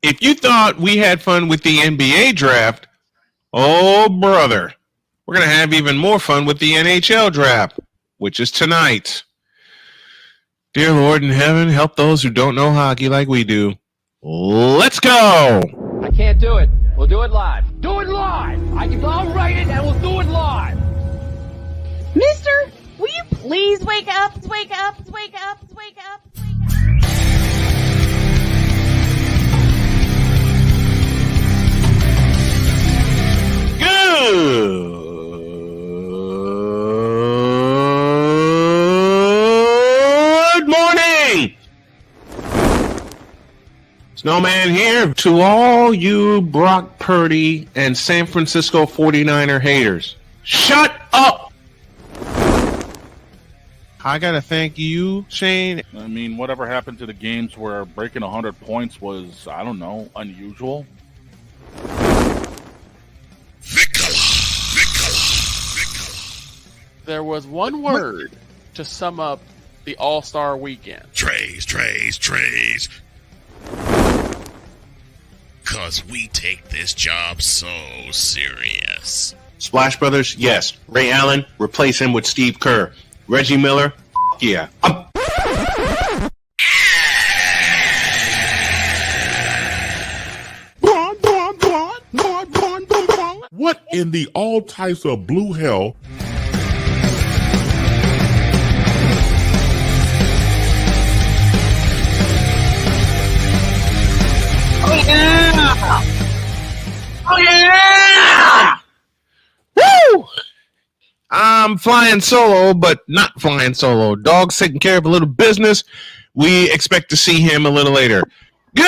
if you thought we had fun with the NBA draft, oh, brother, we're going to have even more fun with the NHL draft, which is tonight. Dear Lord in heaven, help those who don't know hockey like we do. Let's go! I can't do it. We'll do it live. Do it live! I'll write it and we'll do it live! Mister, will you please wake up, wake up, wake up, wake up, wake up? Good morning! Snowman here to all you Brock Purdy and San Francisco 49er haters. Shut up! I gotta thank you, Shane. I mean, whatever happened to the games where breaking 100 points was, I don't know, unusual? There was one word to sum up the All-Star weekend. Trays. Cause we take this job so serious. Splash Brothers, yes. Ray Allen, replace him with Steve Kerr. Reggie Miller, yeah. What in the all types of blue hell? Oh yeah! Oh yeah! Woo! I'm flying solo, but not flying solo. Dog's taking care of a little business. We expect to see him a little later. Good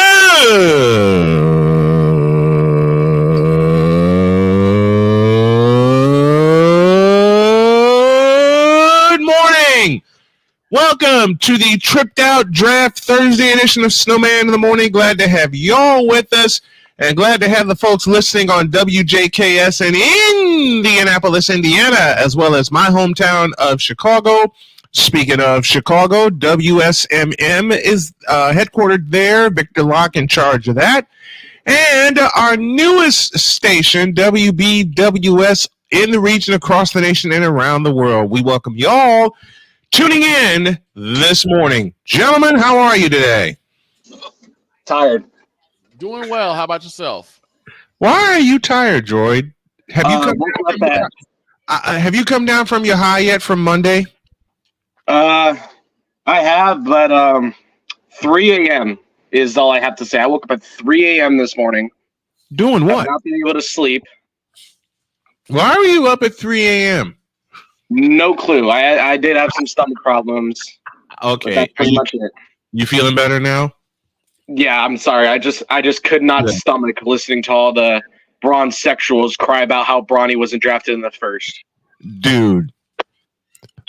morning! Welcome to the Tripped Out Draft Thursday edition of Snowman in the Morning. Glad to have y'all with us, and glad to have the folks listening on WJKS in Indianapolis, Indiana, as well as my hometown of Chicago. Speaking of Chicago, WSMM is headquartered there. Victor Locke in charge of that. And our newest station, WBWS, in the region, across the nation, and around the world. We welcome y'all tuning in this morning. Gentlemen, how are you today? Tired. Doing well. How about yourself? Why are you tired, Droid? Have you come down from your high yet from Monday? I have, but 3 a.m. is all I have to say. I woke up at 3 a.m. this morning. Doing what? Not being able to sleep. Why were you up at 3 a.m.? No clue. I did have some stomach problems. Okay. That's pretty much it. You feeling better now? Yeah, I'm sorry. I just could not stomach listening to all the Braun sexuals cry about how Bronny wasn't drafted in the first. Dude.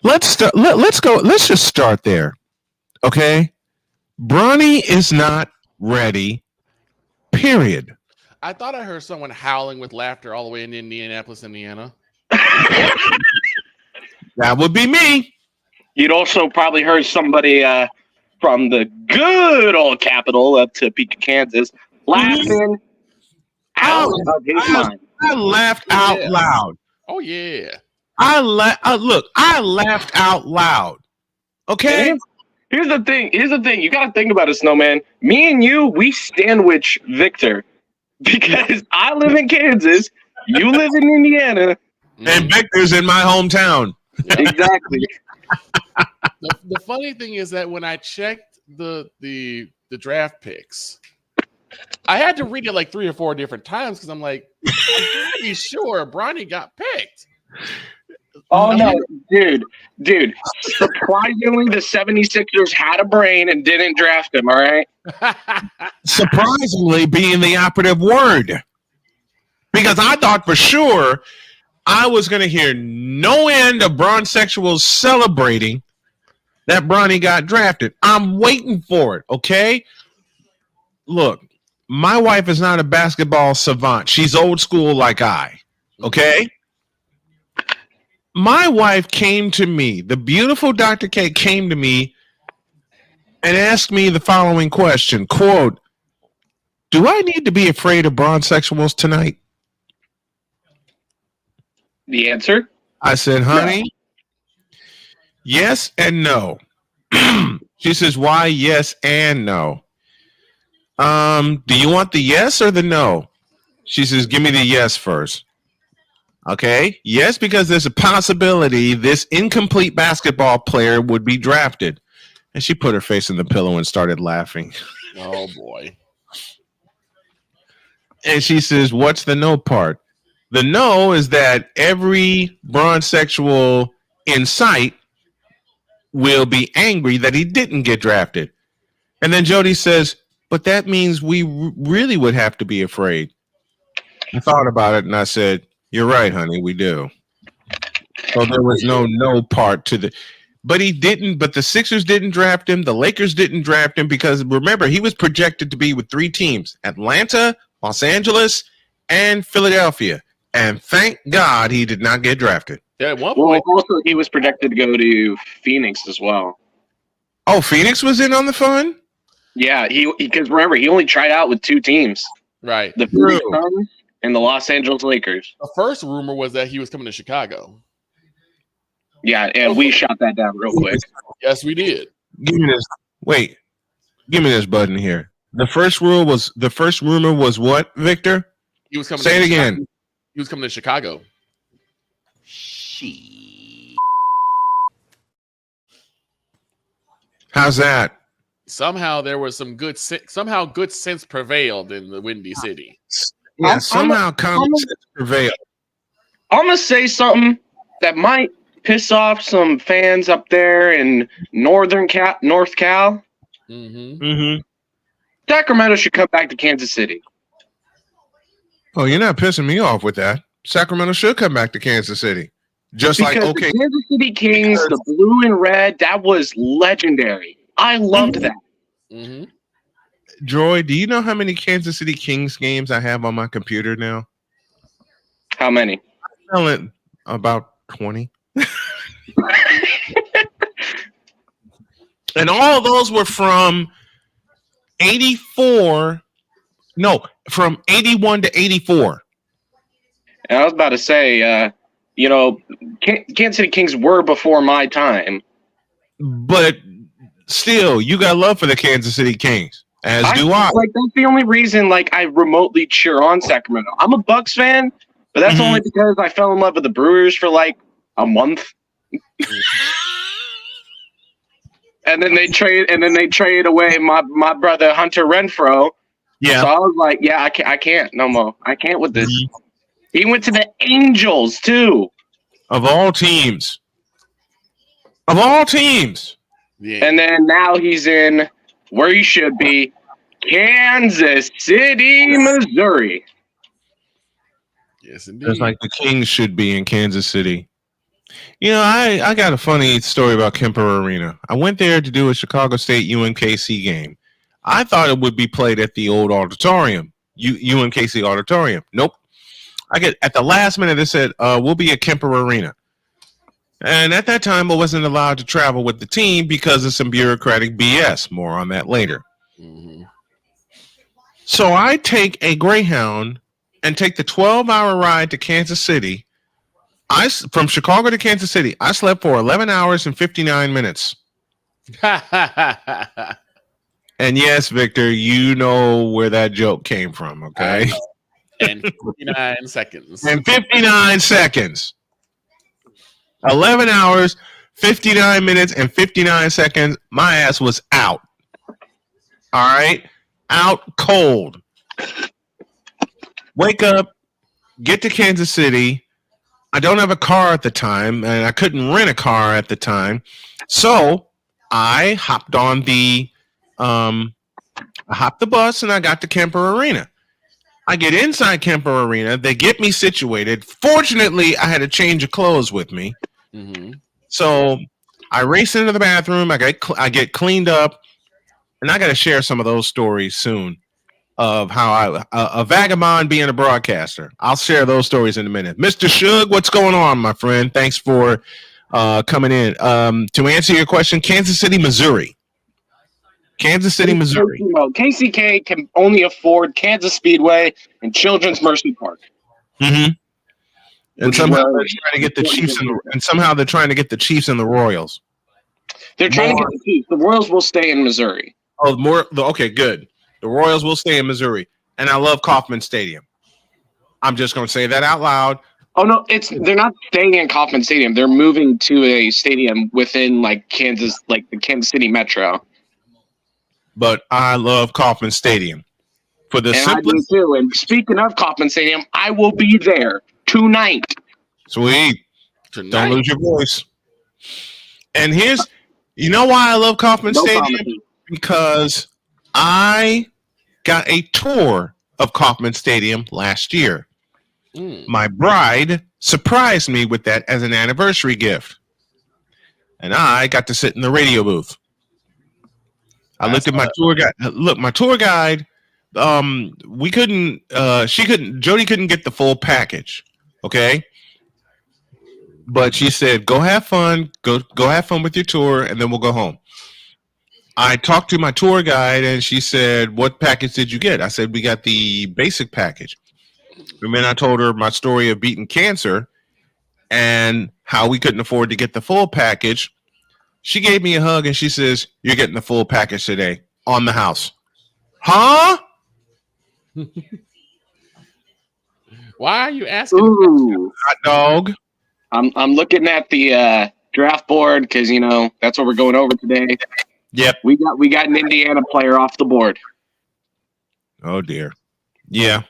Let's go. Let's just start there. Okay? Bronny is not ready. Period. I thought I heard someone howling with laughter all the way in Indianapolis, Indiana. That would be me. You'd also probably heard somebody from the good old capital of Topeka, Kansas, laughing out of his mind. I laughed out loud. Oh, yeah. I laughed out loud. Okay? Here's the thing. You got to think about it, Snowman. Me and you, we sandwich Victor. Because I live in Kansas, you live in Indiana. And Victor's in my hometown. Exactly. The funny thing is that when I checked the draft picks, I had to read it like 3 or 4 different times because I'm like, I'm pretty sure Bronny got picked. Oh, no, dude. Surprisingly, the 76ers had a brain and didn't draft him, all right? Surprisingly being the operative word. Because I thought for sure I was going to hear no end of Braun sexuals celebrating that Bronny got drafted. I'm waiting for it, okay? Look, my wife is not a basketball savant. She's old school like I, okay? My wife came to me, the beautiful Dr. K came to me and asked me the following question, quote, Do I need to be afraid of bronsexuals tonight? The answer? I said, honey, yes and no. She says, why yes and no? Do you want the yes or the no? She says, give me the yes first. Okay. Yes, because there's a possibility this incomplete basketball player would be drafted. And she put her face in the pillow and started laughing. Oh, boy. And she says, what's the no part? The no is that every bronsexual in sight will be angry that he didn't get drafted. And then Jody says, but that means we really would have to be afraid. I thought about it and I said, you're right, honey, we do. So there was no part to the, but he didn't, but the Sixers didn't draft him. The Lakers didn't draft him because remember, he was projected to be with 3 teams, Atlanta, Los Angeles, and Philadelphia. And thank God he did not get drafted. Yeah, at one Well, point, also he was projected to go to Phoenix as well. Oh, Phoenix was in on the fun? Yeah, because remember he only tried out with 2 teams, right. the Phoenix Suns and the Los Angeles Lakers. The first rumor was that he was coming to Chicago. Yeah, and we shot that down real quick. Yes, we did. Give me this. Wait, give me this button here. The first rumor was what, Victor? He was coming. Say to it Chicago. again. He was coming to Chicago. How's that? Somehow there was some good sense prevailed in the Windy City. Yeah, somehow common sense prevailed. I'm gonna say something that might piss off some fans up there in North Cal. Mm-hmm. Mm-hmm. Sacramento should come back to Kansas City. Oh, you're not pissing me off with that. Sacramento should come back to Kansas City. Just Because like, okay. the Kansas City Kings, the blue and red, that was legendary. I loved that. Mm-hmm. Joy, do you know how many Kansas City Kings games I have on my computer now? How many? About 20. And all those were from 84. No, from 81 to 84. And I was about to say, Kansas City Kings were before my time. But still, you got love for the Kansas City Kings, as do I. Like, that's the only reason, like, I remotely cheer on Sacramento. I'm a Bucks fan, but that's only because I fell in love with the Brewers for, like, a month. And then they trade away my brother Hunter Renfroe. Yeah. So I was like, yeah, I can't no more. I can't with this. He went to the Angels too. Of all teams. Of all teams. Yeah. And then now he's in where he should be, Kansas City, Missouri. Yes, indeed. Just like the Kings should be in Kansas City. You know, I got a funny story about Kemper Arena. I went there to do a Chicago State UMKC game. I thought it would be played at the old auditorium, UMKC auditorium. Nope. At the last minute, they said, we'll be at Kemper Arena. And at that time, I wasn't allowed to travel with the team because of some bureaucratic BS. More on that later. Mm-hmm. So I take a Greyhound and take the 12-hour ride to Kansas City. From Chicago to Kansas City, I slept for 11 hours and 59 minutes. And yes, Victor, you know where that joke came from, okay? And 59 seconds. And 59 seconds. 11 hours, 59 minutes, and 59 seconds. My ass was out. All right? Out cold. Wake up, get to Kansas City. I don't have a car at the time, and I couldn't rent a car at the time. So I hopped on the bus, and I got to Kemper Arena. I get inside Kemper Arena. They get me situated. Fortunately, I had a change of clothes with me. Mm-hmm. So I race into the bathroom. I get cleaned up, and I got to share some of those stories soon of how a vagabond being a broadcaster. I'll share those stories in a minute. Mr. Shug, what's going on, my friend? Thanks for coming in. To answer your question, Kansas City, Missouri. Kansas City, Missouri. KCK can only afford Kansas Speedway and Children's Mercy Park. Mm-hmm. And Which is somehow where- they're trying to get the Chiefs and somehow they're trying to get the Chiefs and the Royals. They're trying to get the Chiefs. The Royals will stay in Missouri. Oh, okay, good. The Royals will stay in Missouri, and I love Kauffman Stadium. I'm just going to say that out loud. Oh no, they're not staying in Kauffman Stadium. They're moving to a stadium within like Kansas, like the Kansas City Metro. But I love Kauffman Stadium for the And simplest. I do too. And speaking of Kauffman Stadium, I will be there tonight. Sweet. Tonight. Don't lose your voice. And you know why I love Kauffman Stadium? Promises. Because I got a tour of Kauffman Stadium last year. My bride surprised me with that as an anniversary gift. And I got to sit in the radio booth. I looked at my tour guide. Look, my tour guide, Jody couldn't get the full package. Okay. But she said, go have fun, go have fun with your tour, and then we'll go home. I talked to my tour guide, and she said, what package did you get? I said, we got the basic package. And then I told her my story of beating cancer and how we couldn't afford to get the full package. She gave me a hug, and she says, you're getting the full package today on the house. Huh? Why are you asking? Ooh. Hot dog. I'm looking at the draft board because that's what we're going over today. Yep. We got an Indiana player off the board. Oh dear. Yeah.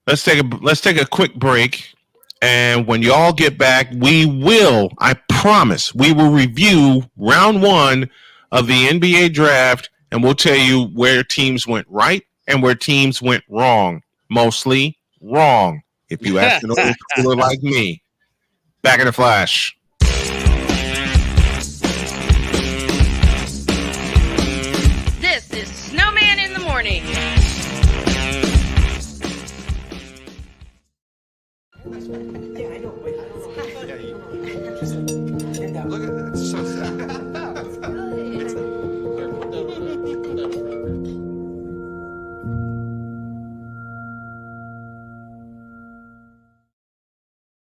Let's take a quick break, and when y'all get back, I promise, we will review round 1 of the NBA draft, and we'll tell you where teams went right and where teams went wrong. Mostly wrong, if you ask an old schooler like me. Back in a flash. This is Snowman in the Morning.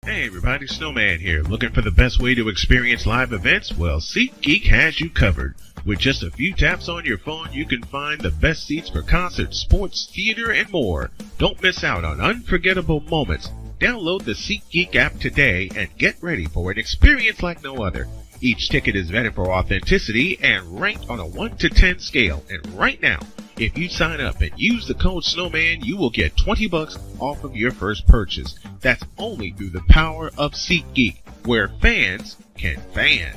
Hey everybody, Snowman here. Looking for the best way to experience live events? Well, SeatGeek has you covered. With just a few taps on your phone, you can find the best seats for concerts, sports, theater, and more. Don't miss out on unforgettable moments. Download the SeatGeek app today and get ready for an experience like no other. Each ticket is vetted for authenticity and ranked on a 1 to 10 scale. And right now, if you sign up and use the code Snowman, you will get $20 off of your first purchase. That's only through the power of SeatGeek, where fans can fan.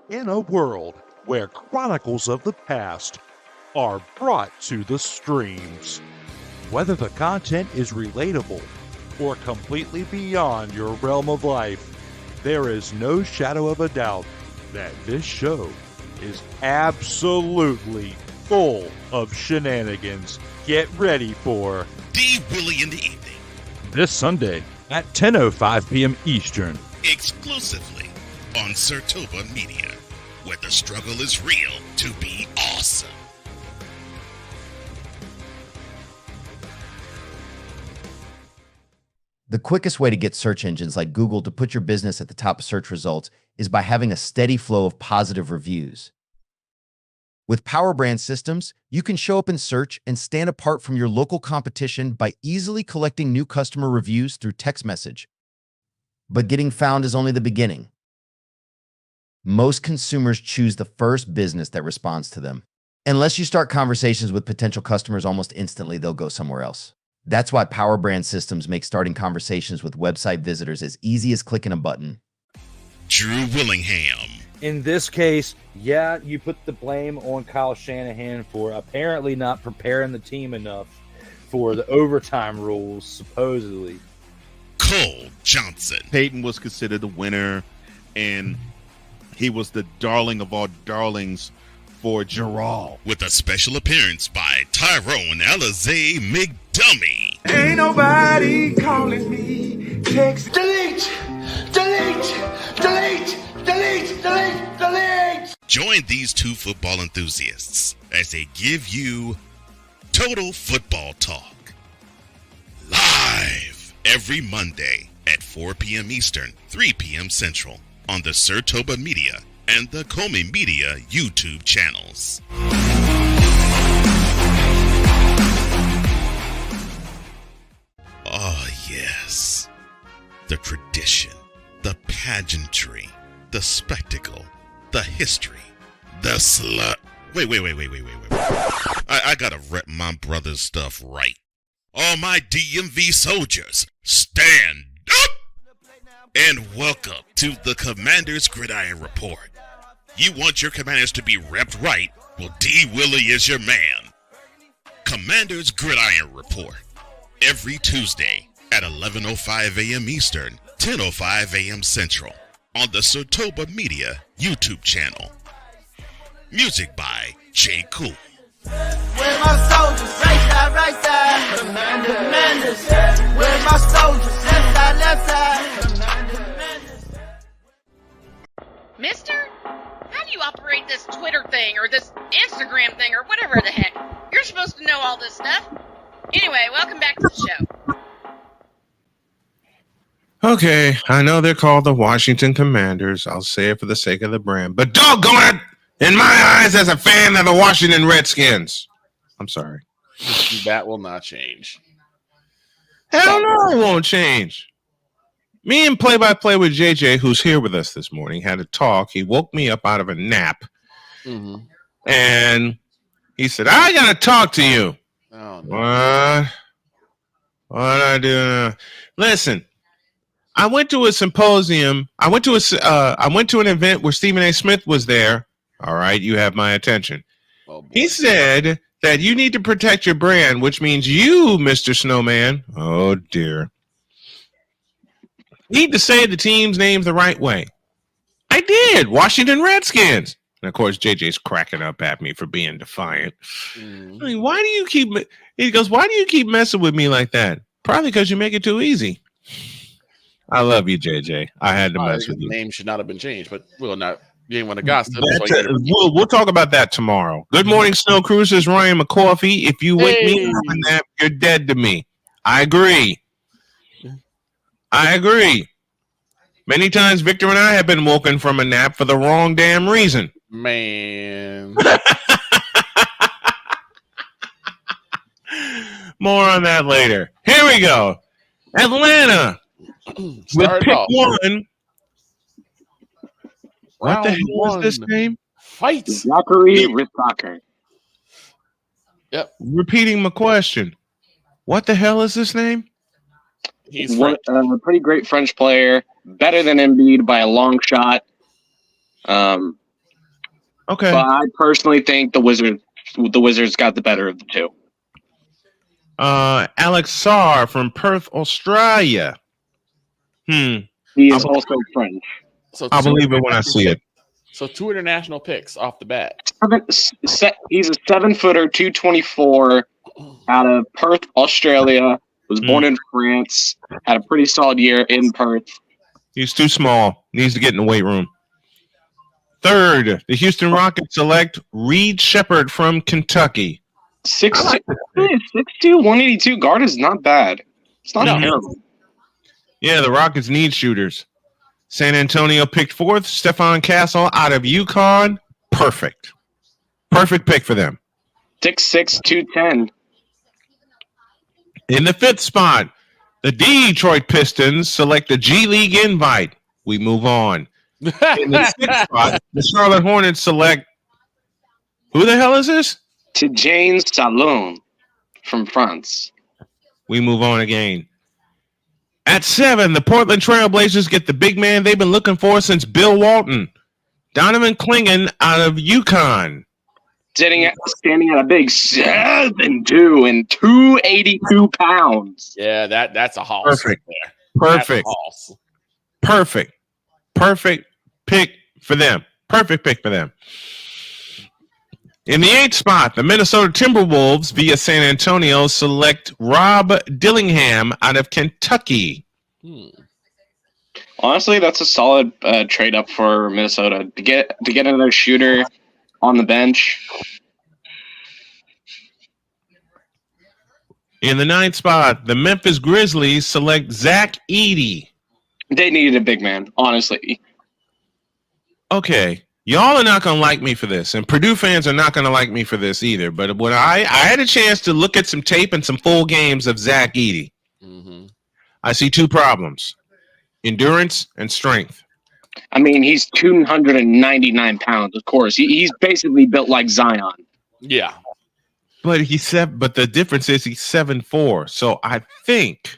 In a world where chronicles of the past are brought to the streams, whether the content is relatable or completely beyond your realm of life, there is no shadow of a doubt that this show is absolutely full of shenanigans. Get ready for D. Willie in the evening, this Sunday at 10:05 p.m. Eastern. exclusively on Sertova Media, where the struggle is real to be awesome. The quickest way to get search engines like Google to put your business at the top of search results is by having a steady flow of positive reviews. With Power Brand Systems, you can show up in search and stand apart from your local competition by easily collecting new customer reviews through text message. But getting found is only the beginning. Most consumers choose the first business that responds to them. Unless you start conversations with potential customers almost instantly, they'll go somewhere else. That's why Power Brand Systems make starting conversations with website visitors as easy as clicking a button. Drew Willingham. In this case, yeah, you put the blame on Kyle Shanahan for apparently not preparing the team enough for the overtime rules, supposedly. Cole Johnson. Peyton was considered the winner, and he was the darling of all darlings for Gerald. With a special appearance by Tyrone Alizé McDummy. Ain't nobody calling me, Text. Delete. Join these two football enthusiasts as they give you Total Football Talk. Live every Monday at 4 p.m. Eastern, 3 p.m. Central on the Sertoba Media and the Comey Media YouTube channels. Oh, yes. The tradition, the pageantry, the spectacle, the history, the slut. Wait. I gotta rep my brother's stuff right. All my DMV soldiers, stand up! And welcome to the Commander's Gridiron Report. You want your commanders to be repped right? Well, D. Willie is your man. Commander's Gridiron Report. Every Tuesday at 11:05 a.m. Eastern, 10:05 a.m. Central on the Sertoba Media YouTube channel. Music by J. Cool. Where my soldiers? Right side. Commanders. Where my soldiers? Left side. Mister, how do you operate this Twitter thing or this Instagram thing or whatever the heck? You're supposed to know all this stuff. Anyway, welcome back to the show. Okay, I know they're called the Washington Commanders. I'll say it for the sake of the brand. But doggone it, in my eyes, as a fan of the Washington Redskins. I'm sorry. That will not change. Hell no, it won't change. Me and play-by-play with JJ, who's here with us this morning, had a talk. He woke me up out of a nap. Mm-hmm. And he said, I got to talk to you. Oh, no. What I do? Listen, I went to a symposium. I went to an event where Stephen A. Smith was there. All right, you have my attention. Oh, he said that you need to protect your brand, which means you, Mr. Snowman. Oh dear. Need to say the team's names the right way. I did. Washington Redskins. And of course, JJ's cracking up at me for being defiant. Mm-hmm. I mean, why do you keep? He goes, why do you keep messing with me like that? Probably because you make it too easy. I love you, JJ. I had to mess with you. The name should not have been changed, but we'll not. You ain't want to gossip. We'll talk about that tomorrow. Good morning, Snow Cruisers. Ryan McCoffey. If you wake me up from that, you're dead to me. I agree. Many times, Victor and I have been woken from a nap for the wrong damn reason. Man. More on that later. Here we go. Atlanta. With pick one. What the hell is this name? Fight. Zachary Ritzacker. Yep. Repeating my question. What the hell is this name? He's a pretty great French player. Better than Embiid by a long shot. Okay. But I personally think the Wizards got the better of the two. Alex Sarr from Perth, Australia. He is also French. So I'll believe it when I see it. So 2 international picks off the bat. He's a 7-footer, 224, out of Perth, Australia. Was born in France. Had a pretty solid year in Perth. He's too small. Needs to get in the weight room. Third, the Houston Rockets select Reed Shepherd from Kentucky. 6'2", 182 guard is not bad. It's not terrible. Yeah, the Rockets need shooters. San Antonio picked fourth. Stephon Castle out of UConn. Perfect. Perfect pick for them. 6'6", 210. In the fifth spot, the Detroit Pistons select the G League invite. We move on. In the sixth spot, the Charlotte Hornets select. Who the hell is this? Tidjane Salon from France. We move on again. At 7, the Portland Trailblazers get the big man they've been looking for since Bill Walton. Donovan Clingan out of UConn. Standing at a big 7'2" and 282 pounds. Yeah, that's a hoss. Perfect. Perfect. Perfect. Perfect pick for them. Perfect pick for them. In the 8th spot, the Minnesota Timberwolves via San Antonio select Rob Dillingham out of Kentucky. Honestly, that's a solid trade up for Minnesota to get another shooter on the bench. In the 9th spot, the Memphis Grizzlies select Zach Edey. They needed a big man, honestly. Okay, y'all are not going to like me for this, and Purdue fans are not going to like me for this either. But when I had a chance to look at some tape and some full games of Zach Edey, I see two problems: endurance and strength. I mean, he's 299 pounds, of course. He's basically built like Zion. Yeah. But but the difference is he's 7'4". So I think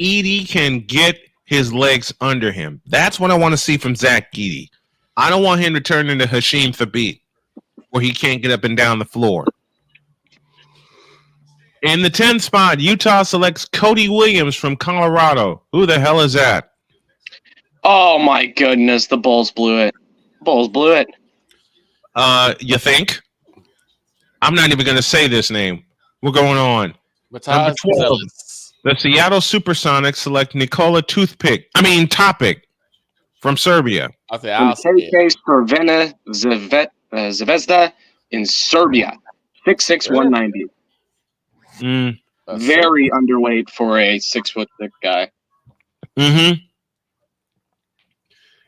Edey can get his legs under him. That's what I want to see from Zach Edey. I don't want him to turn into Hasheem Thabeet, where he can't get up and down the floor. In the 10th spot, Utah selects Cody Williams from Colorado. Who the hell is that? Oh my goodness, the Bulls blew it. You think? I'm not even going to say this name. We're going on. Number 12, the Seattle Supersonics select Nikola Topic from Serbia. From KK Crvena Zvezda in Serbia. 6'6", 190. Very underweight for a 6'6" guy.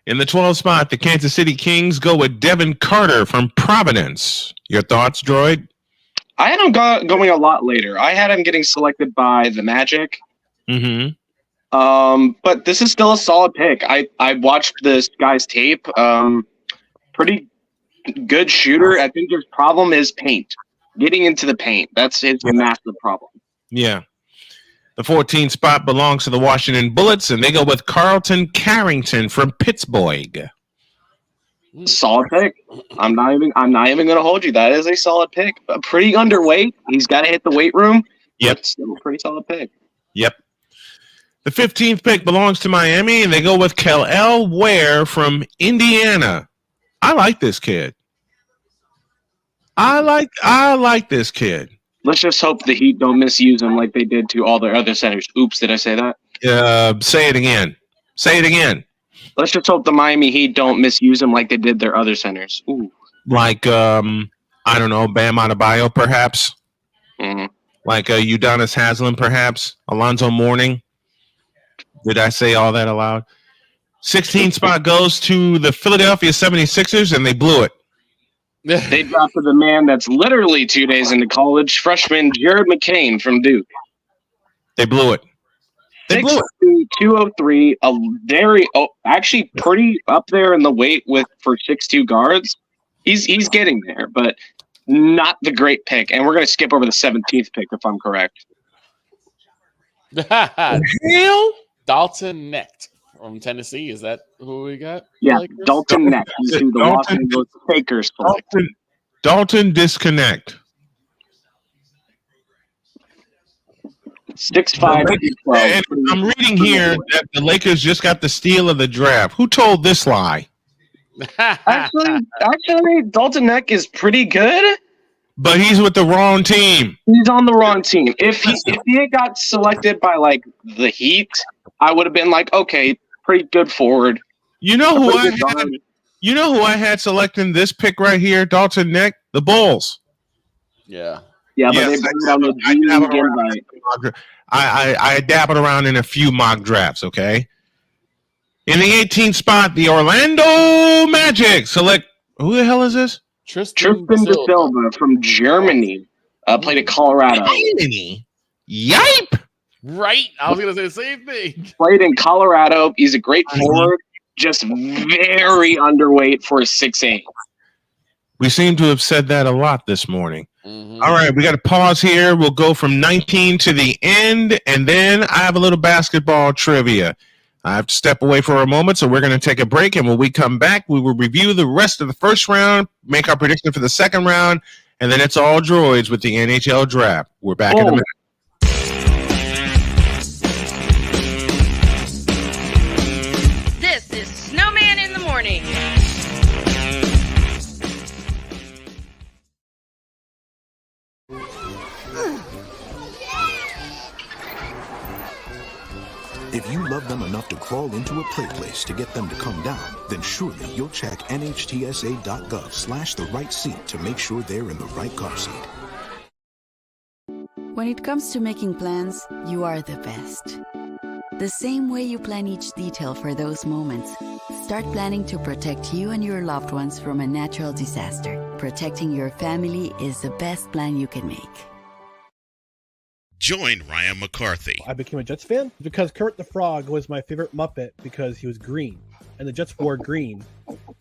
In the 12th spot, the Kansas City Kings go with Devin Carter from Providence. Your thoughts, Droid? I had him going a lot later. I had him getting selected by the Magic. But this is still a solid pick. I watched this guy's tape. Pretty good shooter. I think his problem is paint. Getting into the paint. That's his massive problem. Yeah. The 14th spot belongs to the Washington Bullets, and they go with Carlton Carrington from Pittsburgh. Solid pick. I'm not even going to hold you. That is a solid pick. Pretty underweight. He's got to hit the weight room. Yep. Still a pretty solid pick. Yep. The 15th pick belongs to Miami, and they go with Kel Ware from Indiana. I like this kid. I like this kid. Let's just hope the Heat don't misuse him like they did to all their other centers. Oops, did I say that? Say it again. Let's just hope the Miami Heat don't misuse him like they did their other centers. Ooh. Like, I don't know, Bam Adebayo, perhaps? Like Udonis Haslem, perhaps? Alonzo Mourning? Did I say all that aloud? 16th spot goes to the Philadelphia 76ers, and they blew it. They drafted the man that's literally 2 days into college, freshman Jared McCain from Duke. They blew it. 6'2", 203, actually pretty up there in the weight for 6'2" guards. He's getting there, but not the great pick. And we're going to skip over the 17th pick if I'm correct. Hell? Dalton Knecht from Tennessee. Is that who we got? Yeah, Dalton Knecht. He's who the Los Angeles Lakers select. Dalton disconnect. 6'5". And I'm reading here that the Lakers just got the steal of the draft. Who told this lie? Actually, Dalton Knecht is pretty good. But he's with the wrong team. He's on the wrong team. If he had got selected by like the Heat, I would have been like, okay, pretty good forward. You know who I had selecting this pick right here, Dalton Knecht? The Bulls. Yeah. Yeah, but they bring it on the I dabbled around in a few mock drafts, okay? In the 18th spot, the Orlando Magic select who the hell is this? Tristan De Silva from Germany. Played at Colorado. Germany? Yipe! Right? I was going to say the same thing. Played in Colorado. He's a great forward, just very underweight for a 6'8". We seem to have said that a lot this morning. All right, we got to pause here. We'll go from 19 to the end, and then I have a little basketball trivia. I have to step away for a moment, so we're going to take a break, and when we come back, we will review the rest of the first round, make our prediction for the second round, and then it's all droids with the NHL draft. We're back in a minute. This is Snowman in the Morning. If you love play place to get them to come down, then surely you'll check nhtsa.gov/the right seat to make sure they're in the right car seat. When it comes to making plans, you are the best. The same way you plan each detail for those moments, start planning to protect you and your loved ones from a natural disaster. Protecting your family is the best plan you can make. Join Ryan McCarthy. I became a Jets fan because Kermit the Frog was my favorite Muppet because he was green, and the Jets wore green.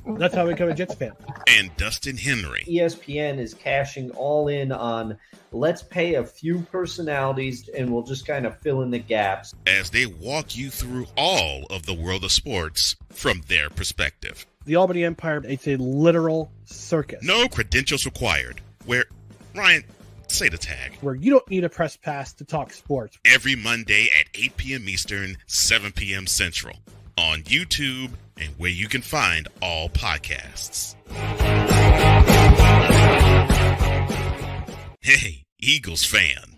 That's how I became a Jets fan. And Dustin Henry. ESPN is cashing all in on let's pay a few personalities and we'll just kind of fill in the gaps. As they walk you through all of the world of sports from their perspective. The Albany Empire, it's a literal circus. No credentials required. Where, Ryan, say the tag. Where you don't need a press pass to talk sports. Every Monday at 8 p.m. Eastern, 7 p.m. Central. On YouTube and where you can find all podcasts. Hey, Eagles fan.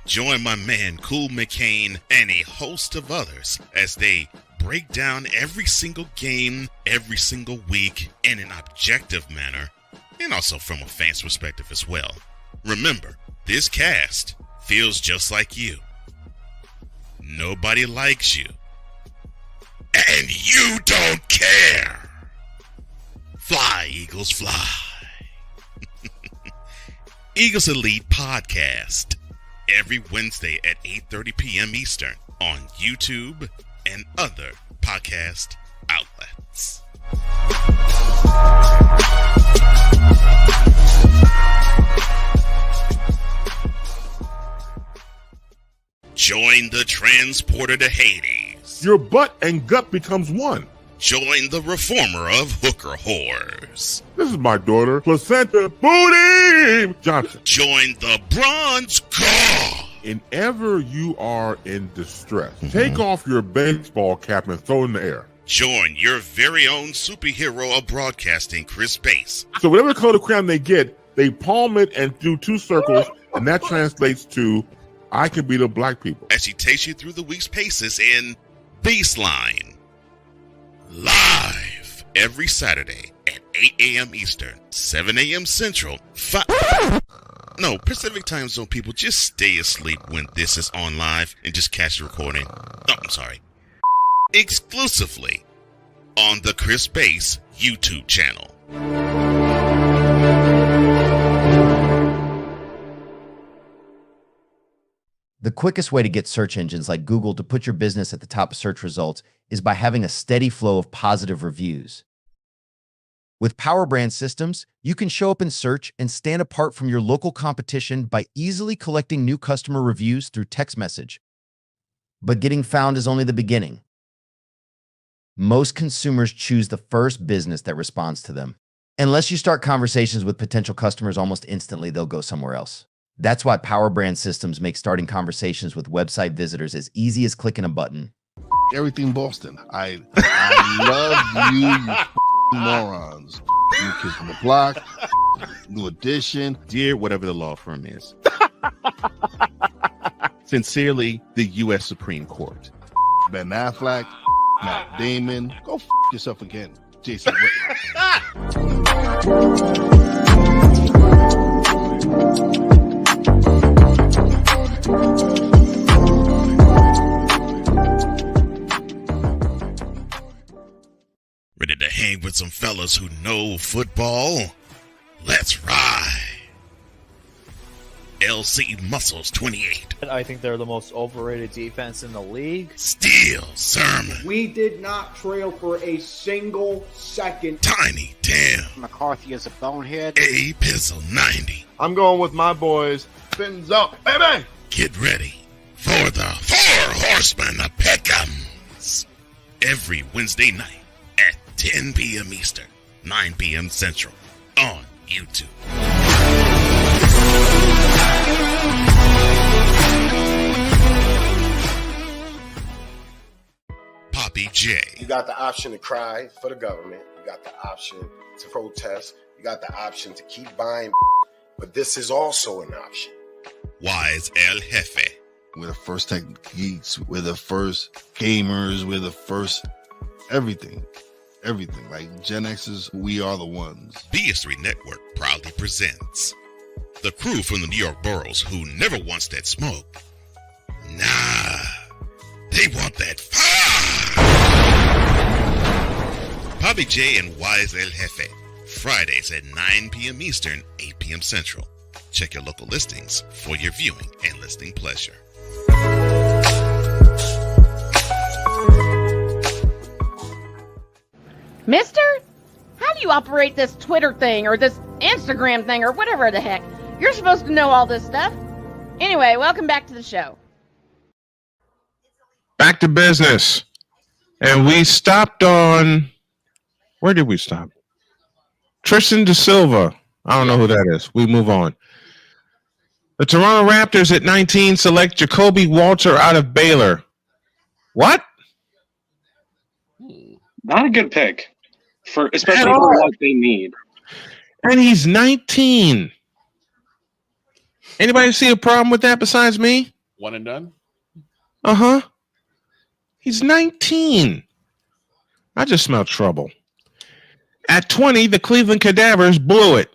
Join my man Cool McCain and a host of others as they break down every single game, every single week in an objective manner, and also from a fan's perspective as well. Remember, this cast feels just like you. Nobody likes you. And you don't care. Fly, Eagles, fly. Eagles Elite Podcast. Every Wednesday at 8:30 p.m. Eastern on YouTube and other podcast outlets. Join the transporter to Hades. Your butt and gut becomes one. Join the reformer of hooker whores. This is my daughter, Placenta Booty Johnson. Join the bronze car. Whenever you are in distress, take off your baseball cap and throw it in the air. Join your very own superhero of broadcasting, Chris Bass. So whatever color crayon they get, they palm it and do 2 circles, and that translates to, I can beat up black people. As she takes you through the week's paces in Baseline. Live every Saturday at 8 a.m. Eastern, 7 a.m. Central, Pacific Time Zone people, just stay asleep when this is on live and just catch the recording. Oh, I'm sorry. Exclusively on the Chris Bass YouTube channel. The quickest way to get search engines like Google to put your business at the top of search results is by having a steady flow of positive reviews. With Power Brand systems, you can show up in search and stand apart from your local competition by easily collecting new customer reviews through text message. But getting found is only the beginning. Most consumers choose the first business that responds to them. Unless you start conversations with potential customers almost instantly, they'll go somewhere else. That's why Power Brand systems make starting conversations with website visitors as easy as clicking a button. Everything Boston. I love you morons. New Kids from the Block, New Edition. Dear whatever the law firm is. Sincerely, the U.S. Supreme Court. Ben Affleck, Matt Damon. Go yourself again, Jason Whitlock. Ready to hang with some fellas who know football? Let's ride. LC Muscles 28. I think they're the most overrated defense in the league. Steel Sermon. We did not trail for a single second. Tiny Tim. McCarthy is a bonehead. A Pizzle 90. I'm going with my boys. Fins up, baby. Get ready for the 4 Horsemen of Pick'ems. Every Wednesday night at 10 p.m. Eastern, 9 p.m. Central on YouTube. Poppy J. You got the option to cry for the government. You got the option to protest. You got the option to keep buying. But this is also an option. Wise El Jefe. We're the first tech geeks. We're the first gamers. We're the first everything. Like Gen X's, we are the ones. BS3 Network proudly presents the crew from the New York boroughs who never wants that smoke. Nah, they want that fire. Bobby J and Wise El Jefe, Fridays at 9 p.m. Eastern, 8 p.m. Central. Check your local listings for your viewing and listening pleasure. Mister, how do you operate this Twitter thing or this Instagram thing or whatever the heck? You're supposed to know all this stuff. Anyway, welcome back to the show. Back to business. And we stopped on... Where did we stop? Tristan Da Silva. I don't know who that is. We move on. The Toronto Raptors at 19 select Jacoby Walter out of Baylor. What? Not a good pick, especially for what they need. And he's 19. Anybody see a problem with that besides me? One and done? Uh-huh. He's 19. I just smell trouble. At 20, the Cleveland Cadavers blew it.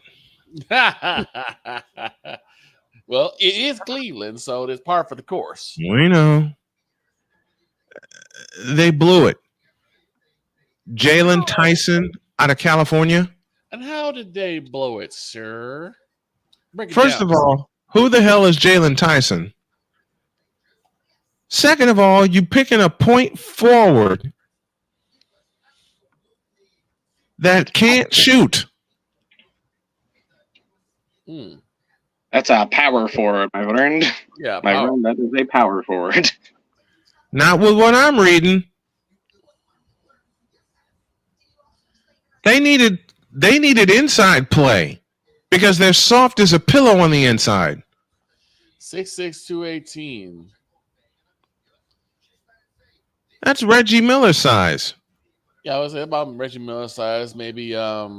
Well, it is Cleveland, so it's par for the course. We know. They blew it. Jalen Tyson out of California. And how did they blow it, sir? First of all, who the hell is Jalen Tyson? Second of all, you picking a point forward that can't shoot. That's a power forward, my friend. Yeah, my friend, that is a power forward. Not with what I'm reading. They needed inside play because they're soft as a pillow on the inside. 6'6", 218. That's Reggie Miller size. Yeah, I was about Reggie Miller size, maybe. At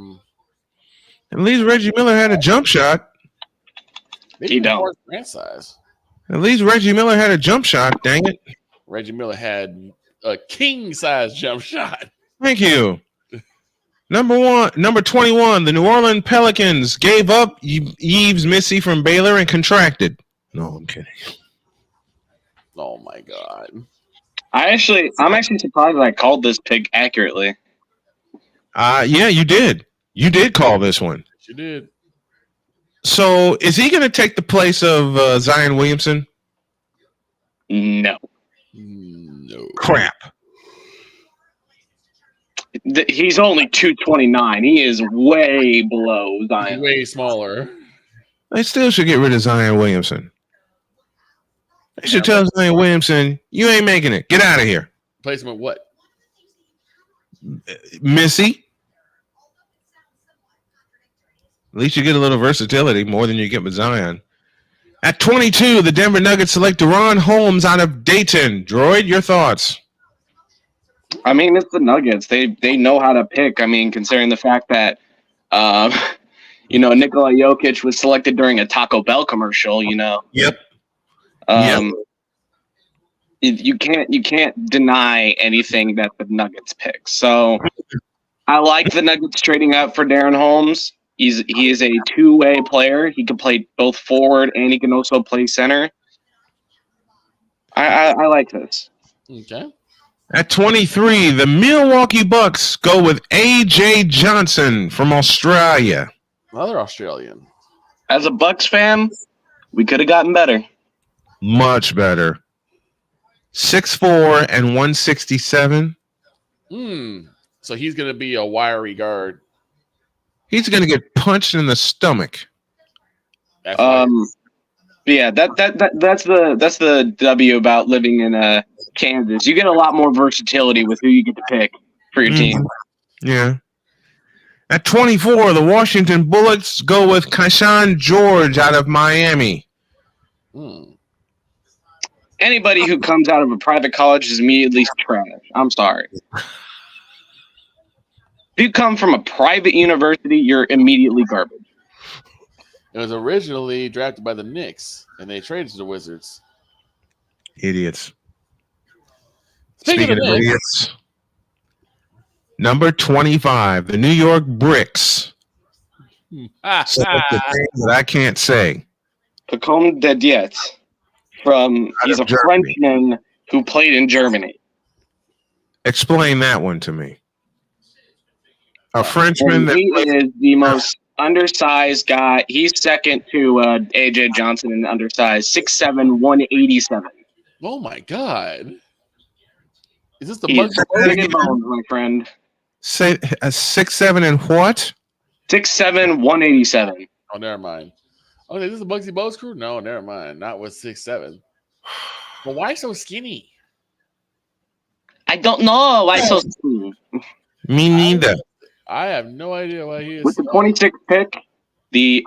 least Reggie Miller had a jump shot. Maybe more Grant size. At least Reggie Miller had a jump shot. Dang it! Reggie Miller had a king size jump shot. Thank you. Number 21, the New Orleans Pelicans gave up Yves Missy from Baylor and contracted. No, I'm kidding. Oh my God. I'm actually surprised that I called this pick accurately. Yeah, you did. You did call this one. You did. So, is he going to take the place of Zion Williamson? No. Crap. He's only 229. He is way below Zion. Way smaller. They still should get rid of Zion Williamson. They should tell Zion Williamson, you ain't making it. Get out of here. Placement what? Missy. At least you get a little versatility, more than you get with Zion. At 22, the Denver Nuggets select Deron Holmes out of Dayton. Droid, your thoughts? I mean, it's the Nuggets. They know how to pick. I mean, considering the fact that, Nikola Jokic was selected during a Taco Bell commercial. Yep. You can't deny anything that the Nuggets pick. So I like the Nuggets trading up for Darren Holmes. He is a two-way player. He can play both forward and he can also play center. I like this. Okay. At 23, the Milwaukee Bucks go with A.J. Johnson from Australia. Another Australian. As a Bucks fan, we could have gotten better. Much better. 6'4" and 167. So he's going to be a wiry guard. He's going to get punched in the stomach. Yeah, that's the W about living in Kansas. You get a lot more versatility with who you get to pick for your team. Yeah. At 24, the Washington Bullets go with Keyshawn George out of Miami. Anybody who comes out of a private college is immediately trash. I'm sorry. If you come from a private university, you're immediately garbage. It was originally drafted by the Knicks, and they traded to the Wizards. Idiots. Speaking of idiots, Number 25, the New York Bricks. Select the name that I can't say. Pacom de Diet. He's a Frenchman who played in Germany. Explain that one to me. A Frenchman He is the most undersized guy. He's second to AJ Johnson in undersized, 6'7", 187. Oh my God! Is this the He's Muggsy big and Bogues? bones, my friend. Say a 6'7" and what? 6'7", 187. Oh, never mind. Oh, is this the Muggsy Bogues crew? No, never mind. Not with 6'7". But why so skinny? I don't know why so skinny. Me neither. I have no idea why he is. With the 26th pick, the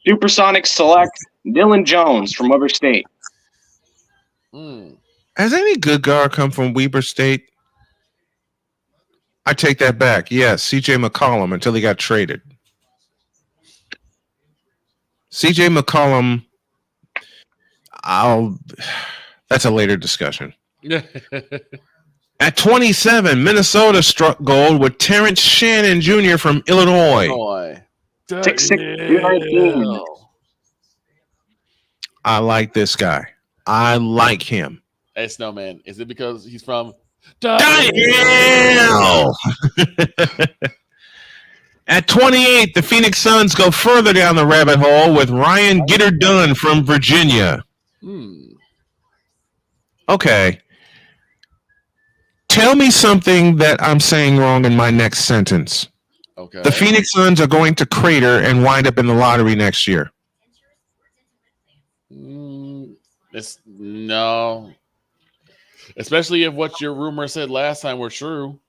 Supersonic select Dylan Jones from Weber State. Has any good guard come from Weber State? I take that back. Yes, C.J. McCollum until he got traded. C.J. McCollum, that's a later discussion. At 27, Minnesota struck gold with Terrence Shannon Jr. from Illinois. 6'6", I like this guy. I like him. Hey, Snowman, is it because he's from Daniel? At 28, the Phoenix Suns go further down the rabbit hole with Ryan Gitterdun from Virginia. Okay. Tell me something that I'm saying wrong in my next sentence. Okay. The Phoenix Suns are going to crater and wind up in the lottery next year. No. Especially if what your rumor said last time were true.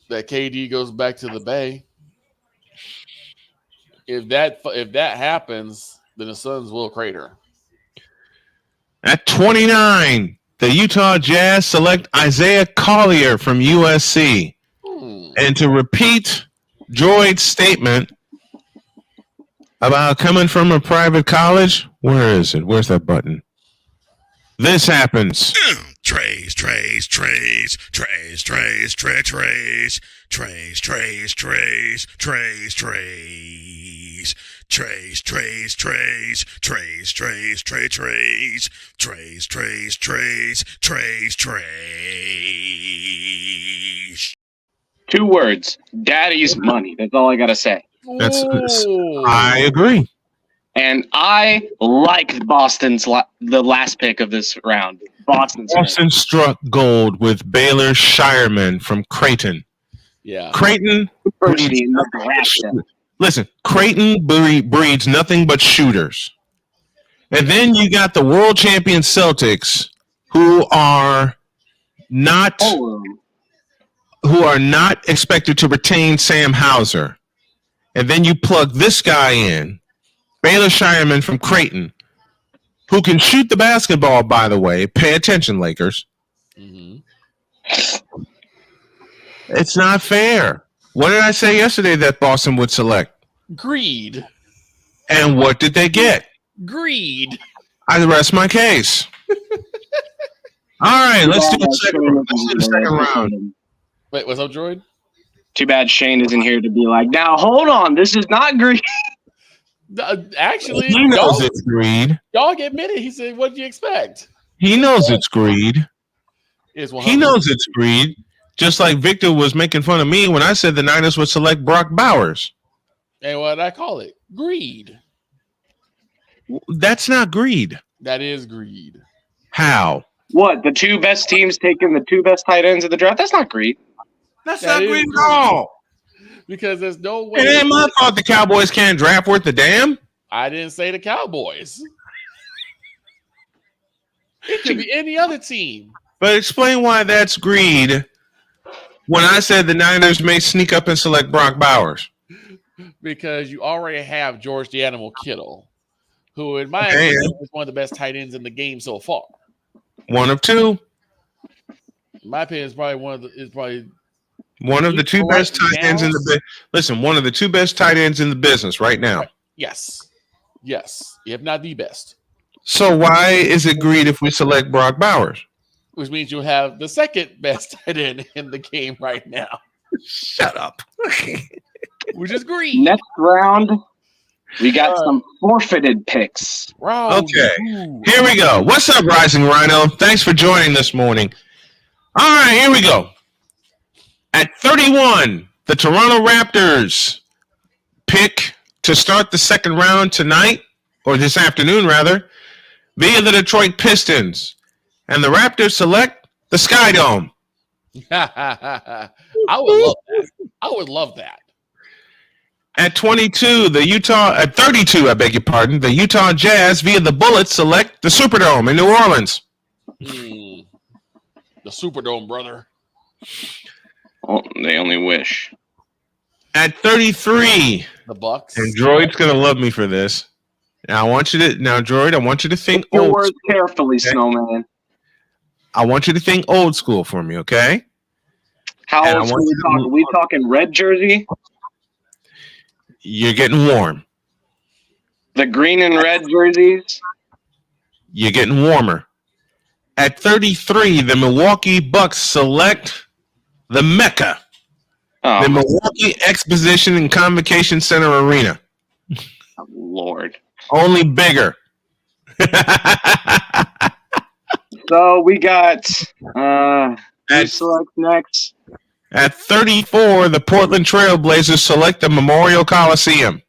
That KD goes back to the Bay. If that happens, then the Suns will crater. At 29, the Utah Jazz select Isaiah Collier from USC. And to repeat Droid's statement about coming from a private college, where is it? Where's that button? This happens. Trays. Two words. Daddy's money. That's all I got to say. I agree. And I like Boston's the last pick of this round. Boston struck gold with Baylor Shireman from Creighton. Yeah. Creighton breeds nothing but shooters. And then you got the world champion Celtics who are not expected to retain Sam Hauser. And then you plug this guy in, Baylor Shireman from Creighton, who can shoot the basketball, by the way. Pay attention, Lakers. It's not fair. What did I say yesterday that Boston would select? Greed. And what did they get? Greed. I rest my case. All right, let's do the second round. Wait, what's up, Droid? Too bad Shane isn't here to be like, now hold on, this is not greed. Actually, he knows it's greed. Y'all admitted. He said, "What do you expect?" He knows it's greed. He knows it's greed. Just like Victor was making fun of me when I said the Niners would select Brock Bowers. And what did I call it? Greed. That's not greed. That is greed. How? What? The two best teams taking the two best tight ends of the draft? That's not greed. That's not greed at all. Because there's no way. It ain't my fault the Cowboys can't draft worth a damn. I didn't say the Cowboys. It could be any other team. But explain why that's greed when I said the Niners may sneak up and select Brock Bowers. Because you already have George the Animal Kittle, who, in my opinion, is one of the best tight ends in the game so far. One of two. In my opinion, is probably one of the two best tight ends in the business. Listen, one of the two best tight ends in the business right now. Yes, if not the best. So why is it greed if we select Brock Bowers? which means you have the second best tight end in the game right now. Shut up. Which is green. Next round, we got some forfeited picks. Okay, here we go. What's up, Rising Rhino? Thanks for joining this morning. All right, here we go. At 31, the Toronto Raptors pick to start the second round tonight, or this afternoon, rather, via the Detroit Pistons. And the Raptors select the Sky Dome. I would love that. I would love that. At 32, at 32, I beg your pardon, the Utah Jazz via the Bullets select the Superdome in New Orleans. The Superdome, brother. Oh, they only wish. At 33, the Bucks. And Droid's gonna love me for this. Now, Droid, I want you to think Your old words school, carefully, okay? Snowman. I want you to think old school for me, okay? How And I old want school you to we talking? We talking red jersey? You're getting warm. The green and red jerseys? You're getting warmer. At 33, the Milwaukee Bucks select the Mecca, the Milwaukee Exposition and Convocation Center Arena. Oh, Lord. Only bigger. So we got who selects next? At 34, the Portland Trail Blazers select the Memorial Coliseum.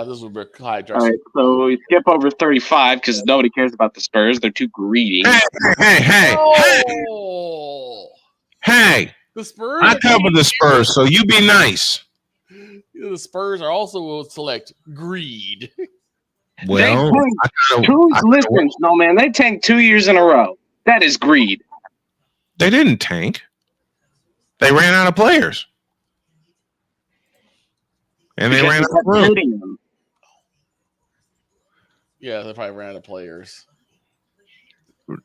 This would be Clyde All right, so we skip over 35 because nobody cares about the Spurs. They're too greedy. Hey. Hey, the Spurs. I cover the Spurs, so you be nice. The Spurs are also will select greed. Well, listen, Snowman, they tanked 2 years in a row. That is greed. They didn't tank. They ran out of players. And they ran out of room. Yeah, they probably ran out of players.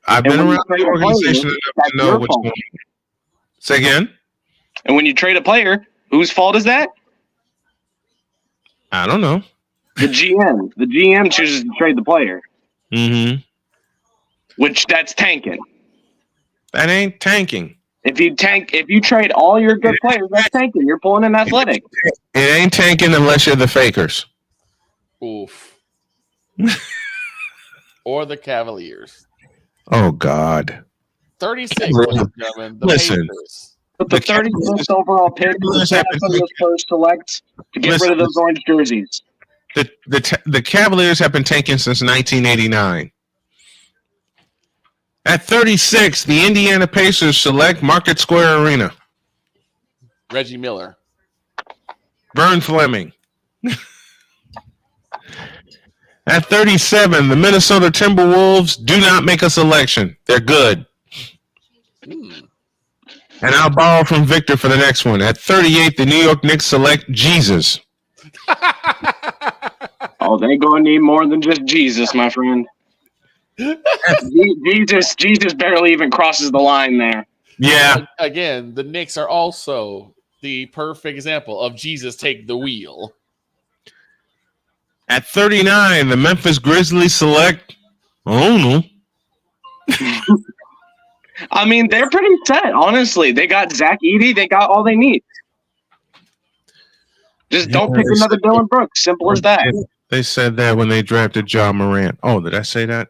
I've been around the organization enough to know what's going on. Say again? And when you trade a player, whose fault is that? I don't know. The GM. The GM chooses to trade the player. Mm-hmm. Which that's tanking. That ain't tanking. If you trade all your good players, that's tanking. You're pulling an athletic. It ain't tanking unless you're the Fakers. Oof. Or the Cavaliers. Oh God. 36, ladies and gentlemen. The Listen. Pacers. But the 36th overall pick is the first select to get rid of those orange jerseys. The Cavaliers have been tanking since 1989. At 36, the Indiana Pacers select Market Square Arena. Reggie Miller. Vern Fleming. At 37, the Minnesota Timberwolves do not make a selection. They're good. And I'll borrow from Victor for the next one. At 38, the New York Knicks select Jesus. Oh, they're going to need more than just Jesus, my friend. Jesus barely even crosses the line there. Yeah. Again, the Knicks are also the perfect example of Jesus take the wheel. At 39, the Memphis Grizzlies select. Oh no. I mean, they're pretty set, honestly. They got Zach Edey. They got all they need. Just don't pick another Dylan Brooks. Simple as that. They said that when they drafted John Morant. Oh, did I say that?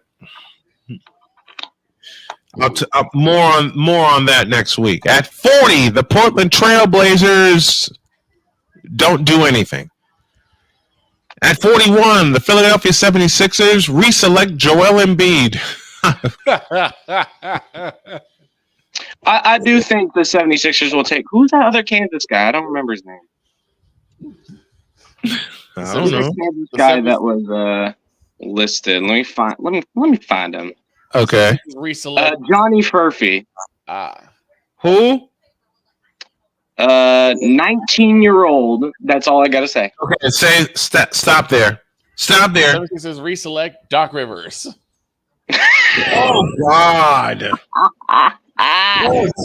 More on that next week. At 40, the Portland Trail Blazers don't do anything. At 41, the Philadelphia 76ers reselect Joel Embiid. I do think the 76ers will take. Who's that other Kansas guy? I don't remember his name. I don't know. Kansas guy that was listed. Let me find him. Okay. Johnny Furphy. Who? 19-year-old. That's all I got to say. Okay, stop there. Stop there. It says reselect Doc Rivers. Oh God.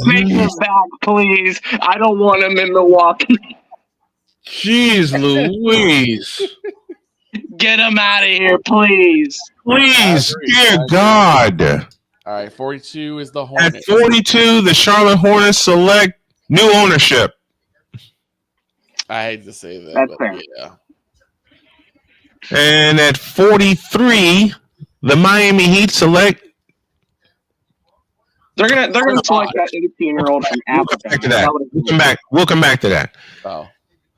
Take him back, please. I don't want him in Milwaukee. Jeez Louise. Get him out of here, please. Please, agree. dear I agree. God. All right, 42 is the At Hornets. 42, the Charlotte Hornets select new ownership. I hate to say that, That's but fair. yeah. And at 43, the Miami Heat select. They're gonna select that 18-year-old from Africa. Back to that. We'll come back to that. Oh.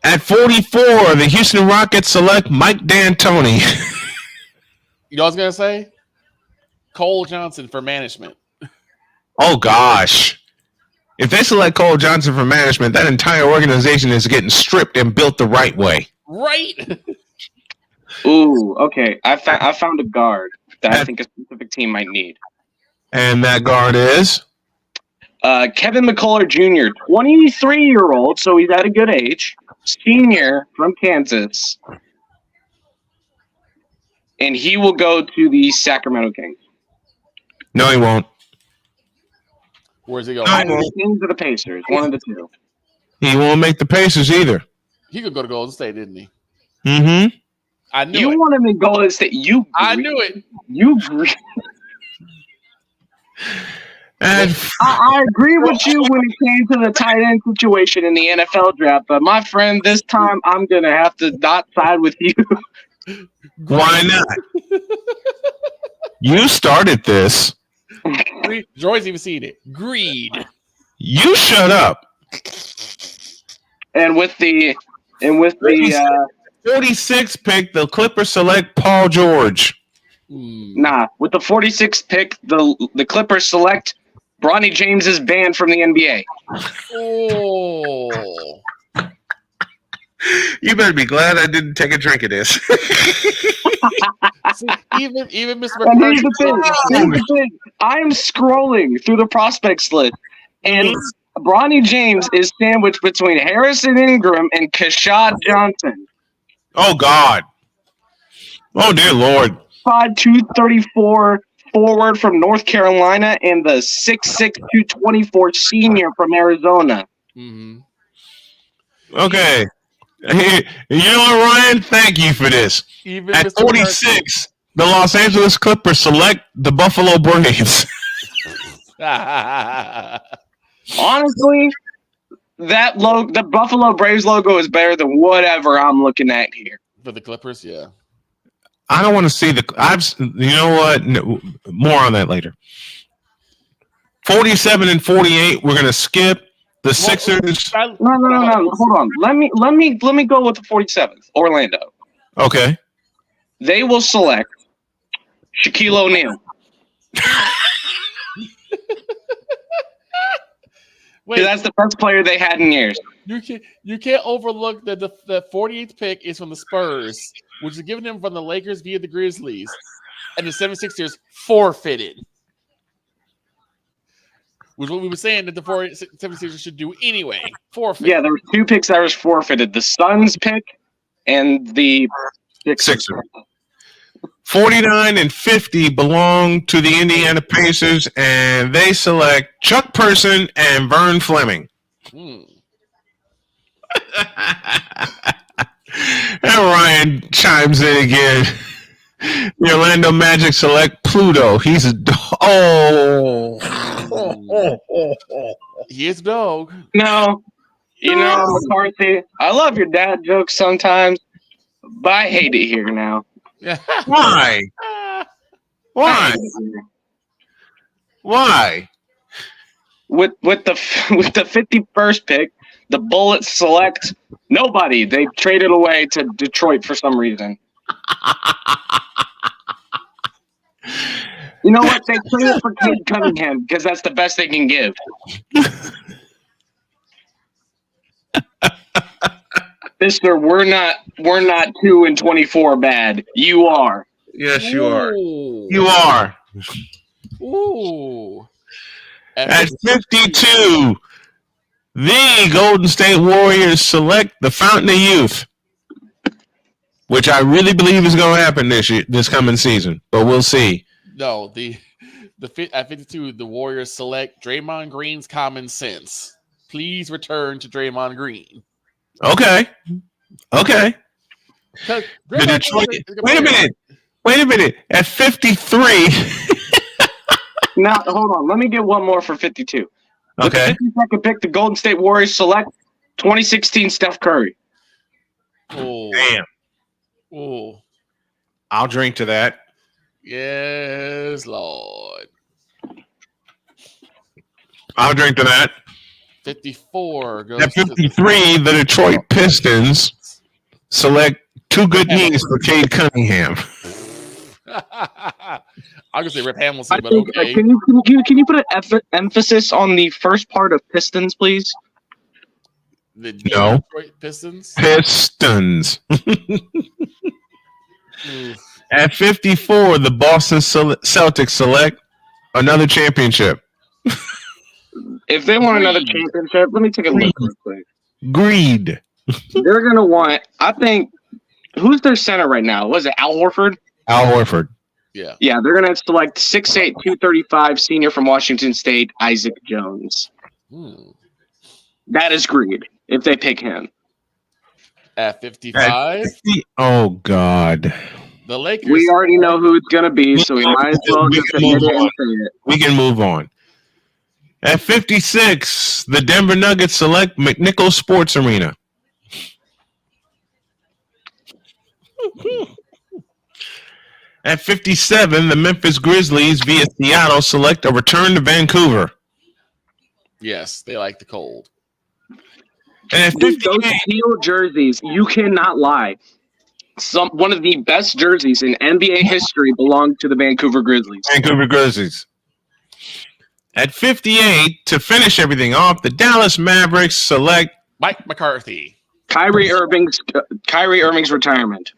At 44, the Houston Rockets select Mike D'Antoni. You know what I was gonna say? Cole Johnson for management. Oh gosh. If they select Cole Johnson for management, that entire organization is getting stripped and built the right way. Right. Ooh, okay. I found a guard that I think a specific team might need. And that guard is? Kevin McCullough Jr., 23-year-old, so he's at a good age, senior from Kansas. And he will go to the Sacramento Kings. No, he won't. Where's he going? Either the Kings or the Pacers, one of the two. He won't make the Pacers either. He could go to Golden State, didn't he? Mm-hmm. I knew you it. want him in Golden State. I knew it. You agree. And I agree with you when it came to the tight end situation in the NFL draft, but my friend, this time I'm going to have to not side with you. Why not? You started this. Joy's even seen it. Greed. You shut up. And with the 46th pick, the Clippers select Paul George. Nah, with the 46th pick, the Clippers select Bronny James is banned from the NBA. Oh. You better be glad I didn't take a drink of this. See, even Mr. And here's McCarthy. the thing. I am scrolling through the prospects list, and Bronny James is sandwiched between Harrison Ingram and Kashad Johnson. Oh, God. Oh, dear Lord. 5'2", 234 forward from North Carolina and the 6'6", 224 senior from Arizona. Mm-hmm. Okay. Hey, you know what, Ryan? Thank you for this. Even At Mr. 46, the Los Angeles Clippers select the Buffalo Braves. Honestly, the Buffalo Braves logo is better than whatever I'm looking at here. For the Clippers, yeah. I don't want to see you know what? No, more on that later. 47 and 48, we're going to skip. The Sixers. No. Hold on. Let me go with the 47th. Orlando. Okay. They will select Shaquille O'Neal. Wait, that's the best player they had in years. You can't overlook that the 48th pick is from the Spurs, which is given them from the Lakers via the Grizzlies, and the 76ers forfeited. Which what we were saying that the 76ers should do anyway. Forfeit. Yeah, there were two picks that was forfeited. The Suns pick and the Sixers. 49 and 50 belong to the Indiana Pacers, and they select Chuck Person and Vern Fleming. And Ryan chimes in again. The Orlando Magic select Pluto. He's a dog. He is a dog. No. You know, McCarthy, I love your dad jokes sometimes, but I hate it here now. Why? Why? Why? With the 51st pick, the Bullets select nobody. They traded away to Detroit for some reason. You know what? They traded for Cade Cunningham because that's the best they can give. Mister, we're not 2 and 24 bad. You are. Yes, you are. You are. Ooh. At 52, the Golden State Warriors select the Fountain of Youth, which I really believe is going to happen this coming season, but we'll see. No, at 52, the Warriors select Draymond Green's common sense. Please return to Draymond Green. Okay. The Detroit. Wait a minute. Wait a minute. At 53. Now, hold on. Let me get one more for 52. With Okay. the 52nd pick, the Golden State Warriors select 2016 Steph Curry. Oh, Damn. oh, I'll drink to that. yes, Lord. I'll drink to that. 54 goes At 53, the Detroit Pistons select two good knees for Cade Cunningham. I'm gonna say Rip Hamilton, but think, okay. can you put an emphasis on the first part of Pistons, please? The No. Detroit Pistons. Pistons. At 54, the Boston Celtics select another championship. If they want another championship, let me take a look real quick. Greed. They're going to want, I think, who's their center right now? Was it Al Horford? Al Horford. Yeah. Yeah, they're going to select 6'8", 235 senior from Washington State, Isaac Jones. That is greed if they pick him. At 55, oh, God. the Lakers. We already know who it's going to be, so we might as well just admit it and say it. We can move on. At 56, the Denver Nuggets select McNichols Sports Arena. At 57, the Memphis Grizzlies via Seattle select a return to Vancouver. Yes, they like the cold. And at Dude, those teal jerseys, you cannot lie. One of the best jerseys in NBA history belonged to the Vancouver Grizzlies. Vancouver Grizzlies. At 58, to finish everything off, the Dallas Mavericks select Mike McCarthy. Kyrie Irving's retirement.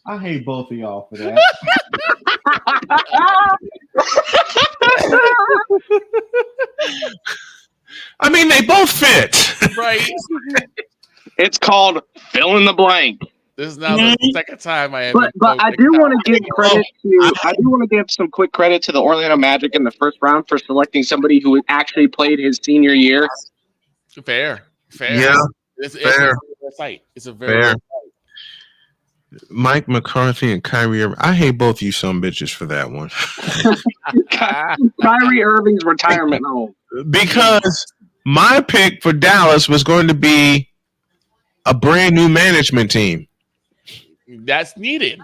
I hate both of y'all for that. I mean, they both fit. Right. It's called fill in the blank. This is now the second time I have. But I do want to give credit to. I do want to give some quick credit to the Orlando Magic in the first round for selecting somebody who actually played his senior year. Fair. Yeah. It's fair. a fight. It's a very Fair. Mike McCarthy and Kyrie Irving. I hate both you some bitches for that one. Kyrie Irving's retirement home. Because my pick for Dallas was going to be a brand new management team. That's needed.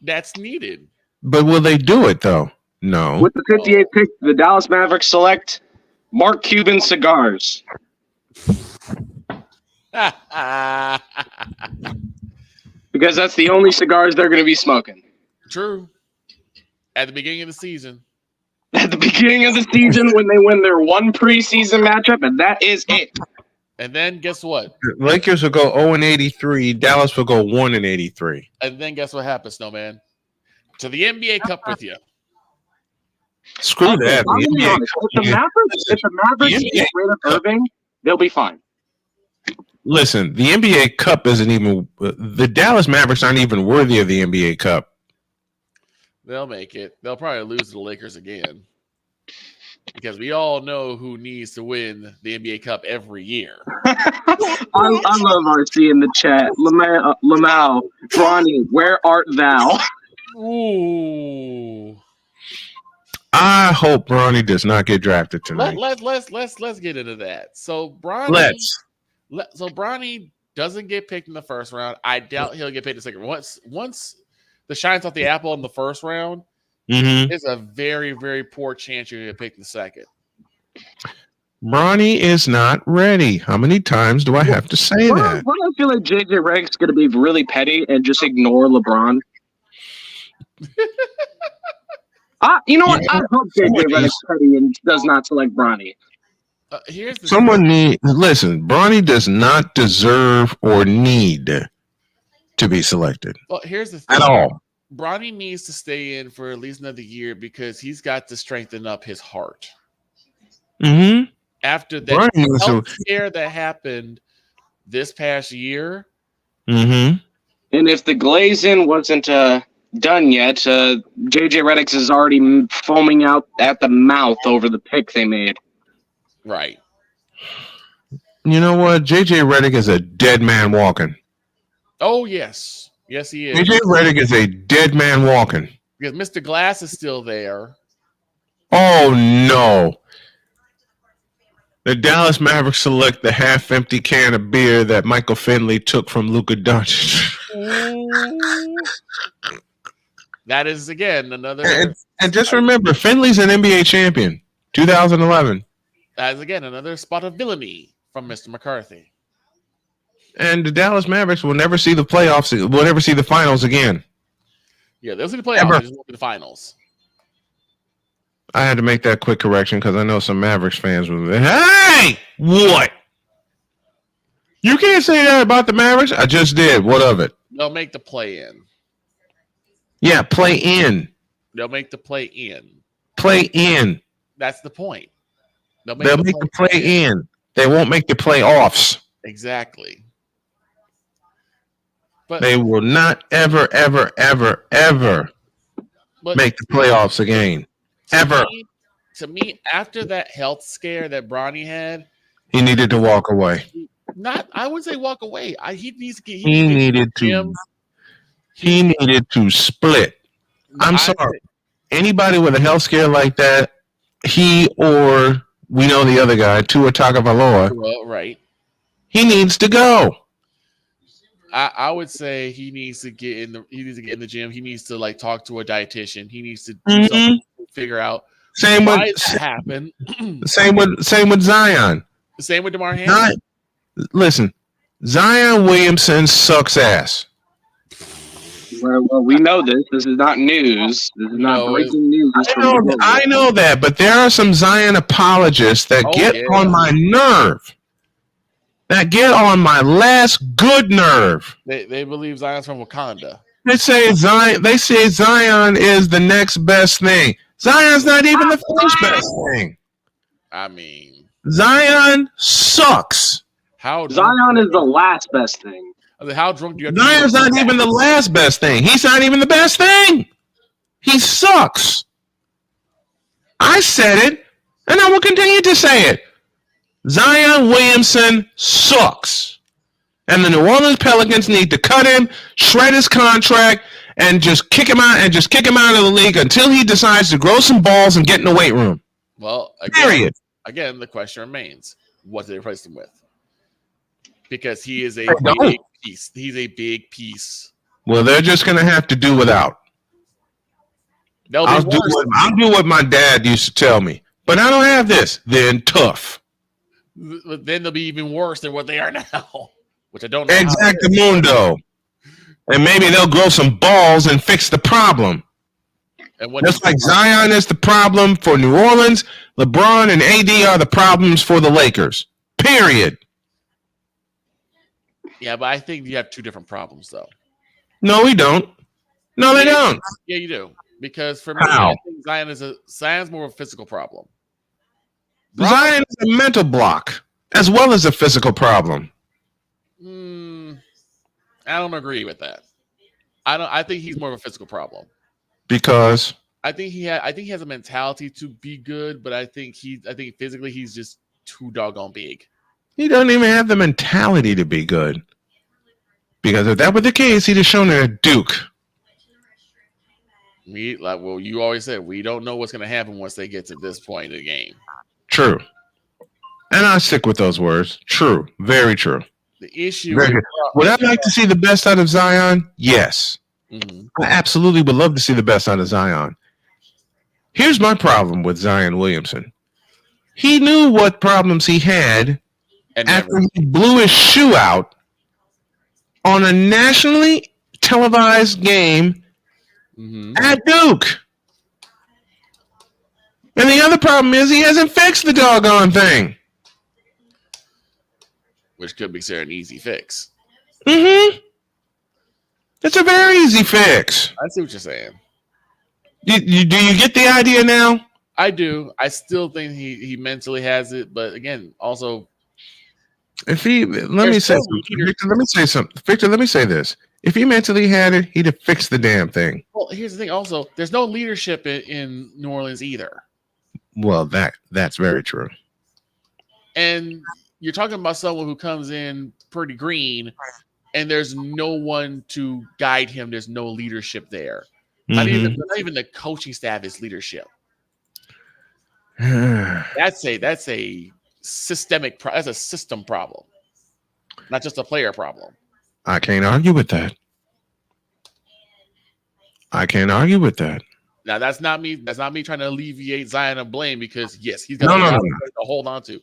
That's needed. But will they do it, though? No. With the 58th pick, the Dallas Mavericks select Mark Cuban Cigars. Because that's the only cigars they're going to be smoking. True. At the beginning of the season. At the beginning of the season when they win their one preseason matchup, and that is it. And then guess what? The Lakers will go 0-83. Dallas will go 1-83. And then guess what happens, Snowman? To the NBA Cup with you. Screw that. I'm gonna be honest. If the Mavericks get rid of Irving, they'll be fine. Listen, the NBA Cup isn't even the Dallas Mavericks aren't even worthy of the NBA Cup. They'll make it. They'll probably lose to the Lakers again. Because we all know who needs to win the NBA Cup every year. I love RC in the chat. Lamau, Bronny, where art thou? Ooh. I hope Bronny does not get drafted tonight. Let's get into that. So Bronny, Bronny doesn't get picked in the first round. I doubt he'll get picked in the second. Once the shine's off the apple in the first round, there's a very, very poor chance you're going to get picked in the second. Bronny is not ready. How many times do I have to say that? Why do I feel like JJ Redick's going to be really petty and just ignore LeBron? You know what? I hope JJ Redick's petty and does not select Bronny. Here's the listen. Bronny does not deserve or need to be selected. Well, here's the thing. At all. Bronny needs to stay in for at least another year because he's got to strengthen up his heart. After that health scare that happened this past year. And if the glazing wasn't done yet, JJ Redick is already foaming out at the mouth over the pick they made. Right. You know what? JJ Redick is a dead man walking. Oh, yes. Yes, he is. AJ Redick is a dead man walking. Because Mr. Glass is still there. Oh no. The Dallas Mavericks select the half-empty can of beer that Michael Finley took from Luka Doncic. That is, again, another... And just remember, Finley's an NBA champion, 2011. That is, again, another spot of villainy from Mr. McCarthy. And the Dallas Mavericks will never see the playoffs, will never see the finals again. Yeah, they'll see the playoffs, they just won't be the finals. I had to make that quick correction because I know some Mavericks fans will be, hey, what? You can't say that about the Mavericks? I just did. What of it? They'll make the play-in. Yeah, play in. They'll make the play-in. Play in. That's the point. They'll make the play in. They won't make the playoffs. Exactly. But they will not ever make the playoffs again. Ever. To me, after that health scare that Bronny had, he needed to walk away. I wouldn't say walk away. He needs to get. He needed to split. I'm sorry. Anybody with a health scare like that, he or we know the other guy, Tua Tagovailoa, right? He needs to go. I would say he needs to get in the. He needs to get in the gym. He needs to talk to a dietitian. He needs to do something to figure out why that happened. Same with Zion. Same with DeMar Hamlin. Listen, Zion Williamson sucks ass. Well, we know this. This is not news. This is not breaking news. I know that, but there are some Zion apologists that get on my nerve. That get on my last good nerve. They believe Zion's from Wakanda. They say Zion is the next best thing. Zion's not even the first best thing. I mean, Zion sucks. Zion is the last best thing. How drunk do you have to Zion's not even the last best thing. He's not even the best thing. He sucks. I said it, and I will continue to say it. Zion Williamson sucks. And the New Orleans Pelicans need to cut him, shred his contract, and just kick him out of the league until he decides to grow some balls and get in the weight room. Well, again, the question remains: what do they replace him with? Because he is a big piece. He's a big piece. Well, they're just going to have to do without. I'll do what my dad used to tell me. But I don't have this. Then tough. Then they'll be even worse than what they are now, which I don't know. Exactamundo. And maybe they'll grow some balls and fix the problem. Just like Zion is the problem for New Orleans, LeBron and AD are the problems for the Lakers. Period. Yeah, but I think you have two different problems, though. No, we don't. No, they don't. Yeah, you do. Because for me, I think Zion's more of a physical problem. Zion is a mental block as well as a physical problem. I don't agree with that. I think he's more of a physical problem. Because I think he has a mentality to be good, but I think physically he's just too doggone big. He doesn't even have the mentality to be good. Because if that were the case, he'd have shown it at Duke. You always said we don't know what's going to happen once they get to this point in the game. True. And I stick with those words. True. Very true. The issue. Would I like to see the best out of Zion? Yes. Mm-hmm. I absolutely would love to see the best out of Zion. Here's my problem with Zion Williamson. He knew what problems he had after he blew his shoe out on a nationally televised game at Duke. And the other problem is he hasn't fixed the doggone thing. Which could be an easy fix. Mm-hmm. It's a very easy fix. I see what you're saying. Do you get the idea now? I do. I still think he mentally has it, but again, also, Victor, let me say something. Victor, let me say this. If he mentally had it, he'd have fixed the damn thing. Well, here's the thing. Also, there's no leadership in New Orleans either. Well, that's very true. And you're talking about someone who comes in pretty green and there's no one to guide him. There's no leadership there. Not even the coaching staff is leadership. That's a systemic. That's a system problem, not just a player problem. I can't argue with that. Now that's not me. That's not me trying to alleviate Zion of blame, because yes, he's got to hold on to.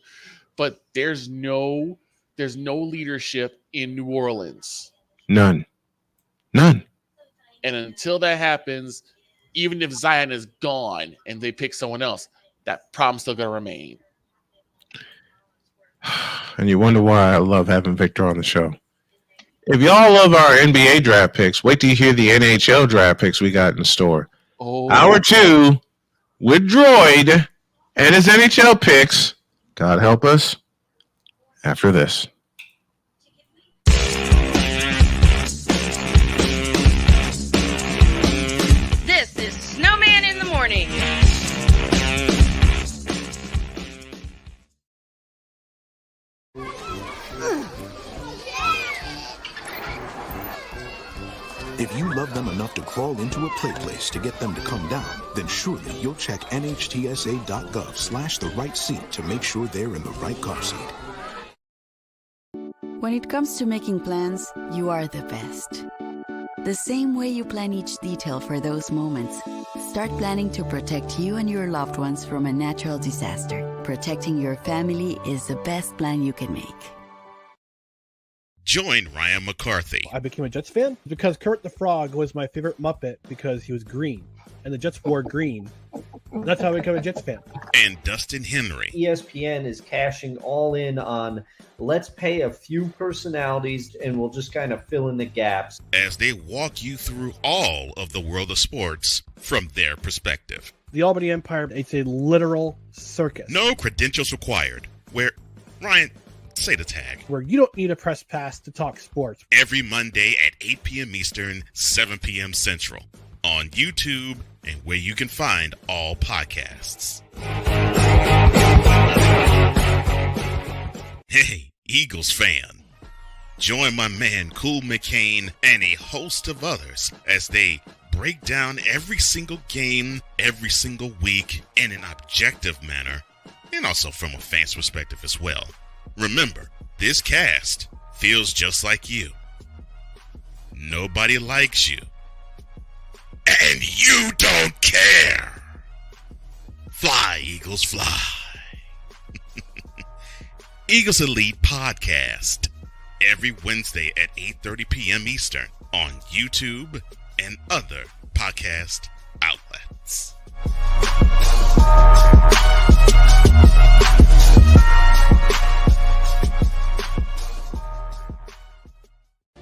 But there's no leadership in New Orleans. None. And until that happens, even if Zion is gone and they pick someone else, that problem's still going to remain. And you wonder why I love having Victor on the show. If y'all love our NBA draft picks, wait till you hear the NHL draft picks we got in store. Hour 2 with Droid and his NHL picks. God help us. After this. This is Snowman in the Morning. If you love them enough to crawl into a play place to get them to come down, then surely you'll check nhtsa.gov/the right seat to make sure they're in the right car seat. When it comes to making plans, you are the best. The same way you plan each detail for those moments, start planning to protect you and your loved ones from a natural disaster. Protecting your family is the best plan you can make. Join Ryan McCarthy. I became a Jets fan because Kurt the Frog was my favorite Muppet because he was green, and the Jets wore green. That's how I became a Jets fan. And Dustin Henry. ESPN is cashing all in on let's pay a few personalities and we'll just kind of fill in the gaps. As they walk you through all of the world of sports from their perspective. The Albany Empire, it's a literal circus. No credentials required. Where, Ryan, say the tag. Where you don't need a press pass to talk sports. Every Monday at 8 p.m. Eastern, 7 p.m. Central. On YouTube and where you can find all podcasts. Hey, Eagles fan. Join my man Cool McCain and a host of others as they break down every single game, every single week in an objective manner, and also from a fan's perspective as well. Remember, this cast feels just like you. Nobody likes you. And you don't care. Fly, Eagles, fly. Eagles Elite Podcast. Every Wednesday at 8:30 p.m. Eastern on YouTube and other podcast outlets.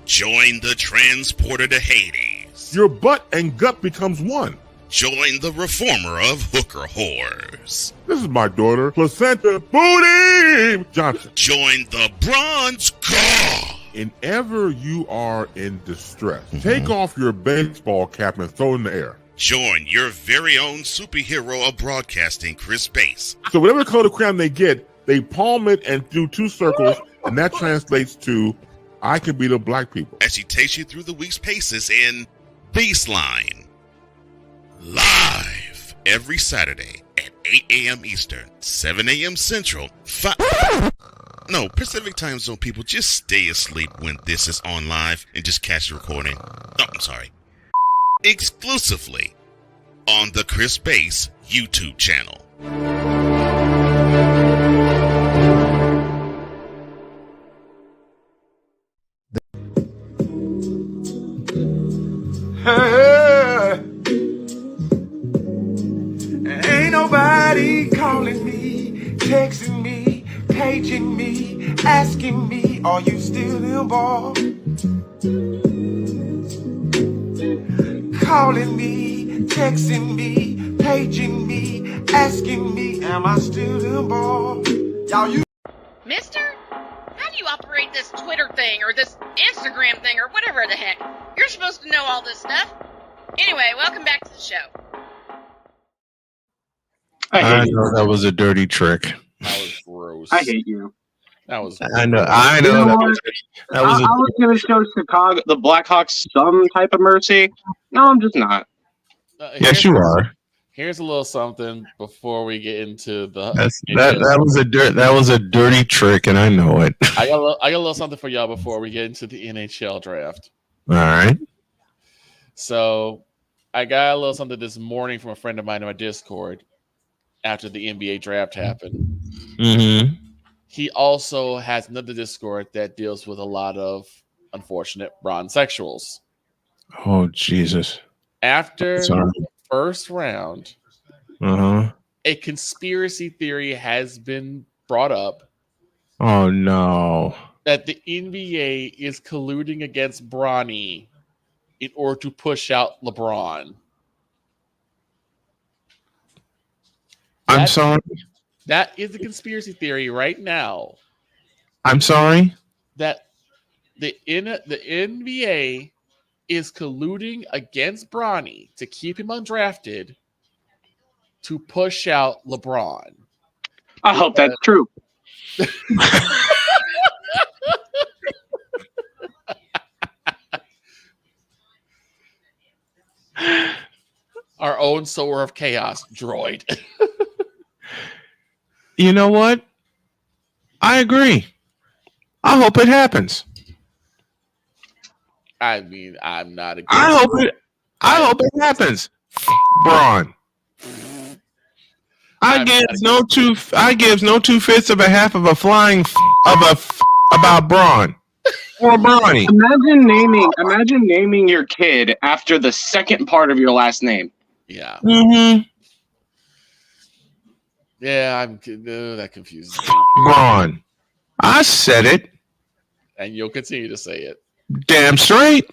Join the transporter to Hades. Your butt and gut becomes one. Join the reformer of hooker whores. This is my daughter, Placenta Booty Johnson. Join the bronze god. Whenever you are in distress, take off your baseball cap and throw it in the air. Join your very own superhero of broadcasting, Chris Bass. So whatever color crayon they get, they palm it and do two circles, and that translates to I can beat up black people. As she takes you through the week's paces in Baseline. Live every Saturday at 8 a.m. Eastern, 7 a.m. Central, Pacific Time Zone people, just stay asleep when this is on live and just catch the recording. Exclusively on the Chris Bass YouTube channel. Ain't nobody calling me, texting me, paging me, asking me, are you still involved? Calling me, texting me, paging me, asking me, am I still involved? Y'all, you. Mister, how do you operate this Twitter thing or this Instagram thing or whatever the heck? You're supposed to know all this stuff. Anyway, welcome back to the show. I know that was a dirty trick. That was gross. I hate you. That was. I know. I know. You know That what? was, that I was was going to show Chicago, the Blackhawks, some type of mercy. No, I'm just not. yes, you are. Here's a little something before we get into the. That was a dirty trick, and I know it. I got a little something for y'all before we get into the NHL draft. All right. So, I got a little something this morning from a friend of mine in my Discord after the NBA draft happened. Mm-hmm. He also has another Discord that deals with a lot of unfortunate bronzexuals. Oh, Jesus. After Sorry. the first round, a conspiracy theory has been brought up Oh, no. that the NBA is colluding against Bronny in order to push out LeBron. I'm sorry. That is a conspiracy theory right now. I'm sorry. That the NBA is colluding against Bronny to keep him undrafted to push out LeBron. I hope that's true. Our own Sower of Chaos droid. You know what? I agree. I hope it happens. I mean, I'm not against I hope it happens. Braun. I gives no two fifths of a half of a flying about Braun or Bronny. Imagine naming your kid after the second part of your last name. Yeah. Mm-hmm. Yeah, that confuses me. Braun. I said it. And you'll continue to say it. Damn straight.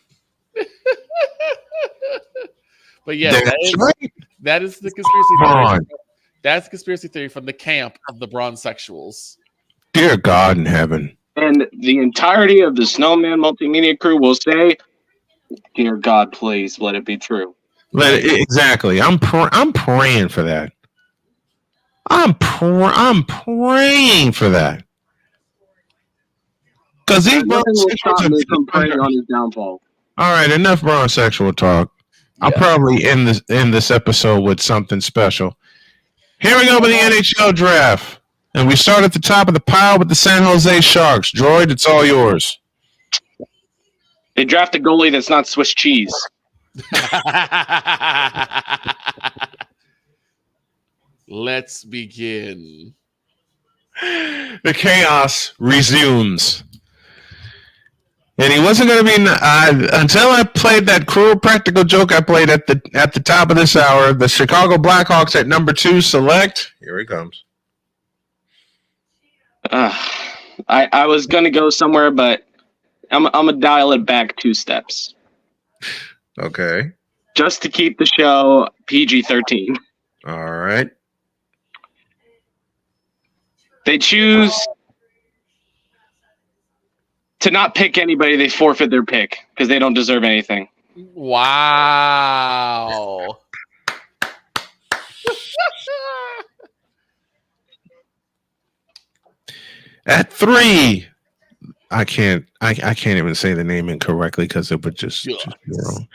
But yeah, that is the conspiracy Braun. theory. That's the conspiracy theory from the camp of the bronzexuals. Dear God in heaven. And the entirety of the Snowman multimedia crew will say, "Dear God, please let it be true." Exactly. I'm praying for that. I'm praying for that. Because these nothing will stop me from praying on his downfall. All right, enough bronzexual talk. I'll probably end this episode with something special. Here we go with the NHL draft. And we start at the top of the pile with the San Jose Sharks. Droid, it's all yours. They draft a goalie that's not Swiss cheese. Let's begin. The chaos resumes. And he wasn't going to be until I played that cruel practical joke I played at the top of this hour. The Chicago Blackhawks at number 2 select. Here he comes. I was going to go somewhere, but I'm going to dial it back 2 steps. Okay. Just to keep the show PG-13. All right. They choose to not pick anybody. They forfeit their pick because they don't deserve anything. Wow. At 3, I can't even say the name incorrectly because it would just be wrong.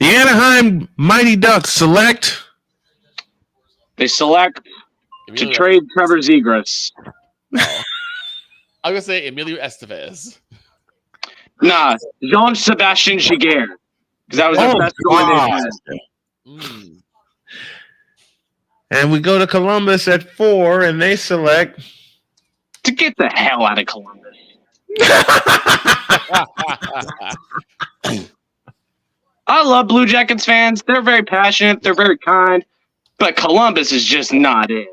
The Anaheim Mighty Ducks select. They select to trade Trevor Zegras. I'm gonna say Emilio Estevez. Nah, Jean-Sebastien Giguère. Because that was the best goalie they had. And we go to Columbus at 4, and they select to get the hell out of Columbus. I love Blue Jackets fans. They're very passionate. They're very kind. But Columbus is just not it.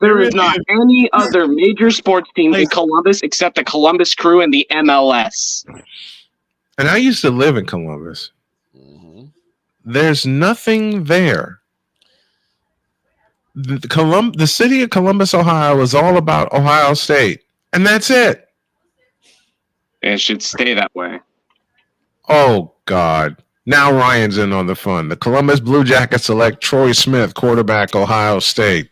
There is not any other major sports team in Columbus except the Columbus Crew and the MLS. And I used to live in Columbus. Mm-hmm. There's nothing there. The city of Columbus, Ohio is all about Ohio State. And that's it. It should stay that way. Oh, God. Now Ryan's in on the fun. The Columbus Blue Jackets select Troy Smith, quarterback, Ohio State.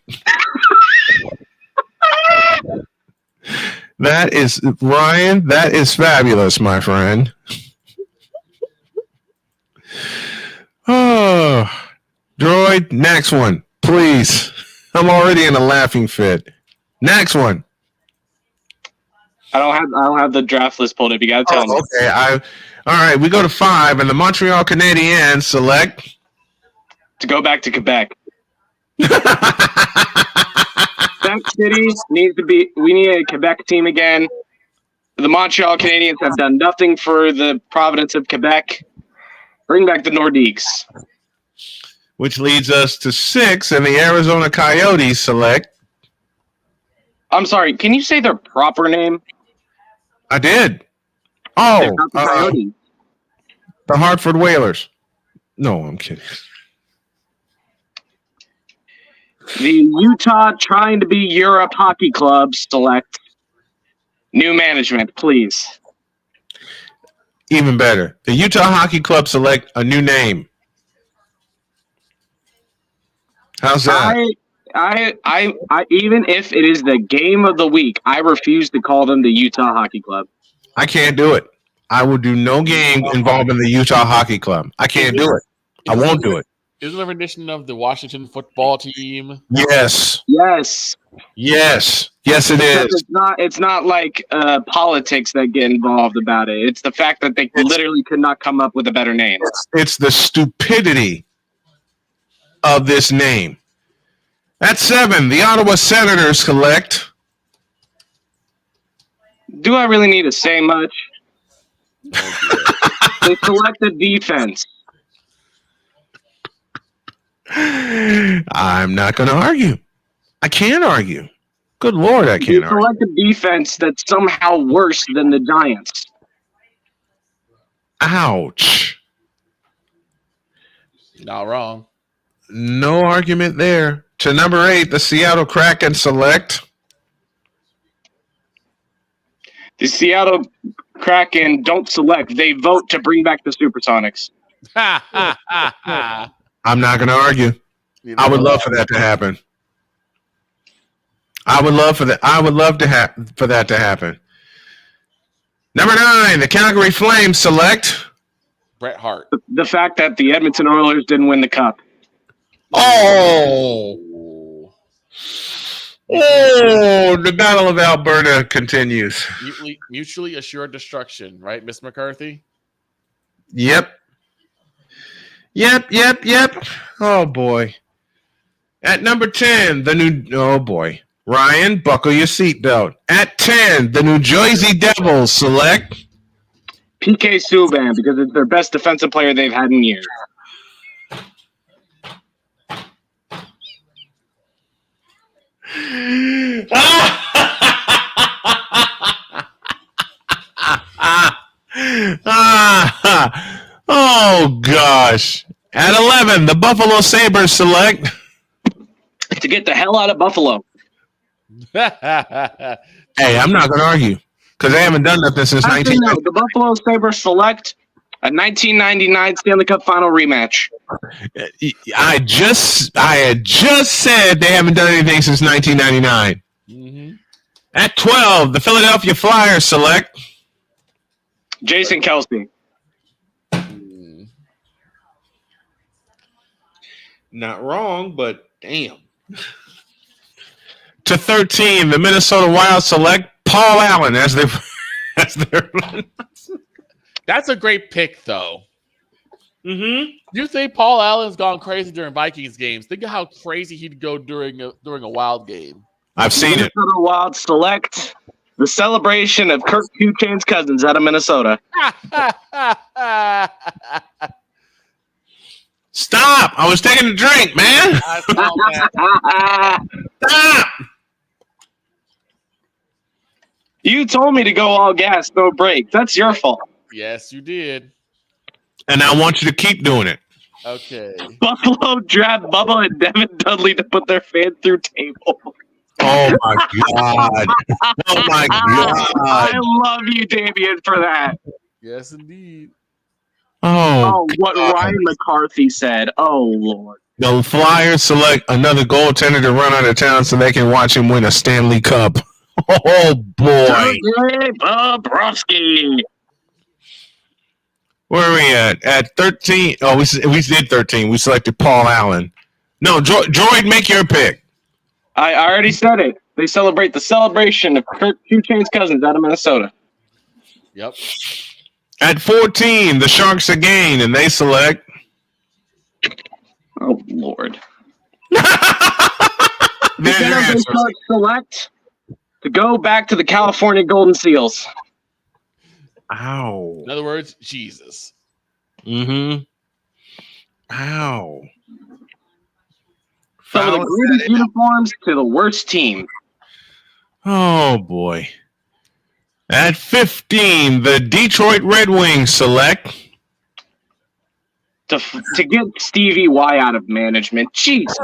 That is Ryan. That is fabulous, my friend. Oh, Droid. Next one, please. I'm already in a laughing fit. Next one. I don't have the draft list pulled up. You gotta tell me. Okay. All right. We go to 5, and the Montreal Canadiens select to go back to Quebec. Quebec City needs to be. We need a Quebec team again. The Montreal Canadiens have done nothing for the province of Quebec. Bring back the Nordiques. Which leads us to 6, and the Arizona Coyotes select. I'm sorry. Can you say their proper name? I did. Oh, the Hartford Whalers. No, I'm kidding. The Utah Trying to Be Europe Hockey Club select new management, please. Even better. The Utah Hockey Club select a new name. How's that? I even if it is the game of the week, I refuse to call them the Utah Hockey Club. I can't do it. I will do no game involving the Utah Hockey Club. I can't do it. I won't do it. Is there a rendition of the Washington football team? Yes. Yes. Yes. Yes, it is. It's not like politics that get involved about it. It's the fact that they literally could not come up with a better name. It's the stupidity of this name. At 7, the Ottawa Senators select. Do I really need to say much? They select the defense. I'm not going to argue. I can't argue. Good Lord, I can't argue. Select a defense that's somehow worse than the Giants. Ouch. Not wrong. No argument there. To number 8, the Seattle Kraken select. The Seattle Kraken don't select. They vote to bring back the Supersonics. I'm not going to argue. I would love for that to happen. I would love for that. I would love for that to happen. Number 9, the Calgary Flames select Bret Hart. The fact that the Edmonton Oilers didn't win the cup. Oh, the Battle of Alberta continues. Mutually assured destruction, right, Miss McCarthy? Yep. Oh, boy. At number 10, oh, boy. Ryan, buckle your seatbelt. At 10, the New Jersey Devils select PK Subban because it's their best defensive player they've had in years. Oh, gosh. At 11, the Buffalo Sabres select to get the hell out of Buffalo. Hey, I'm not going to argue because they haven't done nothing since 1990. The Buffalo Sabres select a 1999 Stanley Cup Final rematch. I had just said they haven't done anything since 1999. Mm-hmm. At 12, the Philadelphia Flyers select Jason Kelsey. Not wrong, but damn. To 13, the Minnesota Wild select Paul Allen as their. That's a great pick, though. Mm-hmm. You think Paul Allen's gone crazy during Vikings games? Think of how crazy he'd go during a Wild game. I've seen it. Minnesota Wild select the celebration of Kirk 2 Chainz Cousins out of Minnesota. Stop! I was taking a drink, man. Stop! You told me to go all gas, no brakes. That's your fault. Yes, you did. And I want you to keep doing it. Okay. Buffalo draft Bubba and Devin Dudley to put their fan through table. Oh, my God. Oh, my God. I love you, Damian, for that. Yes, indeed. Oh, what Ryan McCarthy said. Oh, Lord. The Flyers select another goaltender to run out of town so they can watch him win a Stanley Cup. Oh boy. Sergei Bobrovsky. Where are we at? At 13. Oh, we did 13. We selected Paul Allen. No, Droid, make your pick. I already said it. They celebrate the celebration of Kurt 2 Chainz Cousins out of Minnesota. Yep. At 14, the Sharks again, and they select. Oh, Lord. There's your They answer. select to go back to the California Golden Seals. Ow. In other words, Jesus. Mm-hmm. Ow. Some of the greatest uniforms to the worst team. Oh, boy. At 15, the Detroit Red Wings select. To get Stevie Y out of management. Jesus.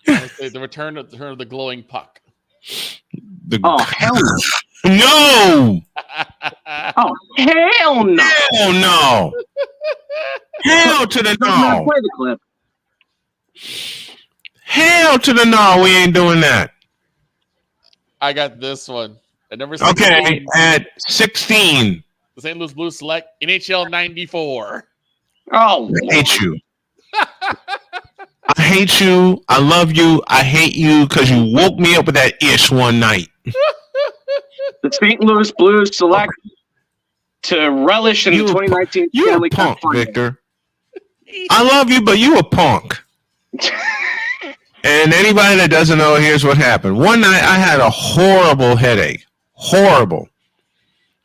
The return of the glowing puck. Oh, hell no. No! Oh, hell no. Hell no. Hell to the no. Play the clip. Hell to the no. We ain't doing that. I got this one. At number 16, Okay, at 16. the St. Louis Blues select NHL 94. Oh, I hate you. I hate you. I love you. I hate you because you woke me up with that ish one night. The St. Louis Blues select to relish in the 2019 You a Stanley Cup punk, final. Victor. I love you, but you a punk. And anybody that doesn't know, here's what happened. One night, I had a horrible headache. Horrible.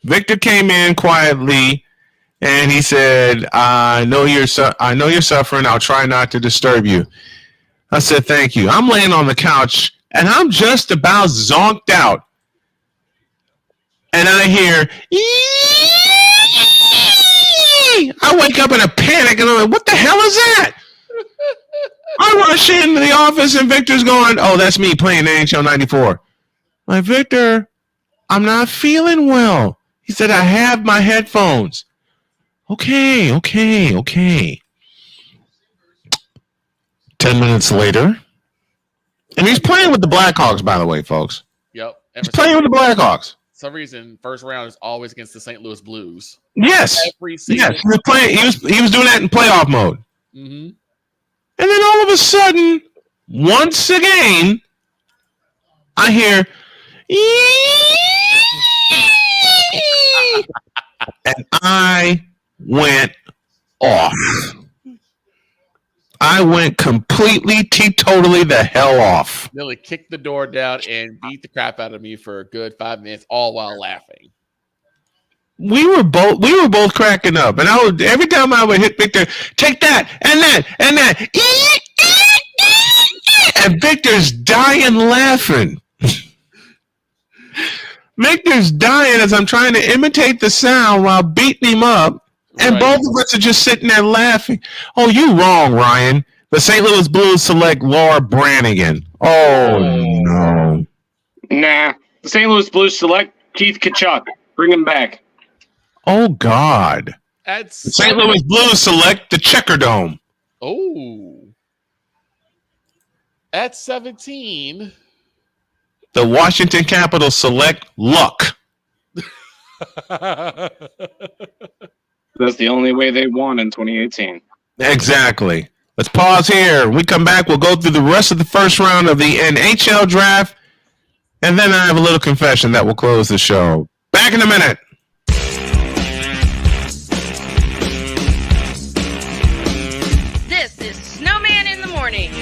Victor came in quietly, and he said, I know you're suffering. I'll try not to disturb you. I said, thank you. I'm laying on the couch, and I'm just about zonked out. And I hear, Eee! I wake up in a panic, and I'm like, what the hell is that? I rush into the office, and Victor's going, oh, that's me playing NHL 94. I'm like, Victor, I'm not feeling well. He said, I have my headphones. Okay. 10 minutes later, and he's playing with the Blackhawks, by the way, folks. Yep. He's playing with the Blackhawks. For some reason, first round is always against the St. Louis Blues. Yes. Every single Yes. He was playing. He was doing that in playoff mode. Mm-hmm. And then all of a sudden, once again, I hear, and I went off. I went completely, teetotally the hell off. Nearly kicked the door down and beat the crap out of me for a good 5 minutes, all while laughing. We were both cracking up, and every time I would hit Victor, take that and that, and Victor's dying laughing. Victor's dying as I'm trying to imitate the sound while beating him up, and both of us are just sitting there laughing. Oh, you wrong, Ryan. The St. Louis Blues select Laura Branigan. Oh no. Nah. The St. Louis Blues select Keith Tkachuk. Bring him back. Oh God. The St. Louis Blues select the Checker Dome. Oh. At 17. The Washington Capitals select Luck. That's the only way they won in 2018. Exactly. Let's pause here. When we come back, we'll go through the rest of the first round of the NHL draft, and then I have a little confession that will close the show. Back in a minute. This is Snowman in the Morning.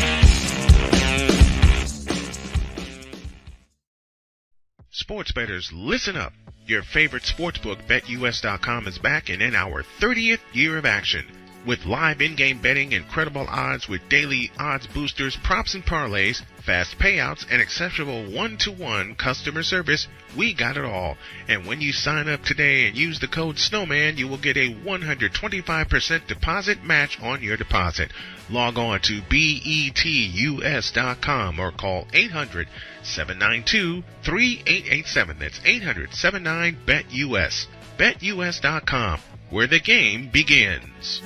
Sports bettors, listen up. Your favorite sportsbook, BetUS.com, is back and in our 30th year of action. With live in-game betting, incredible odds with daily odds boosters, props and parlays, fast payouts, and exceptional one-to-one customer service, we got it all. And when you sign up today and use the code SNOWMAN, you will get a 125% deposit match on your deposit. Log on to BETUS.com or call 800-792-3887. That's 800-79-BET-US. BetUS.com, where the game begins.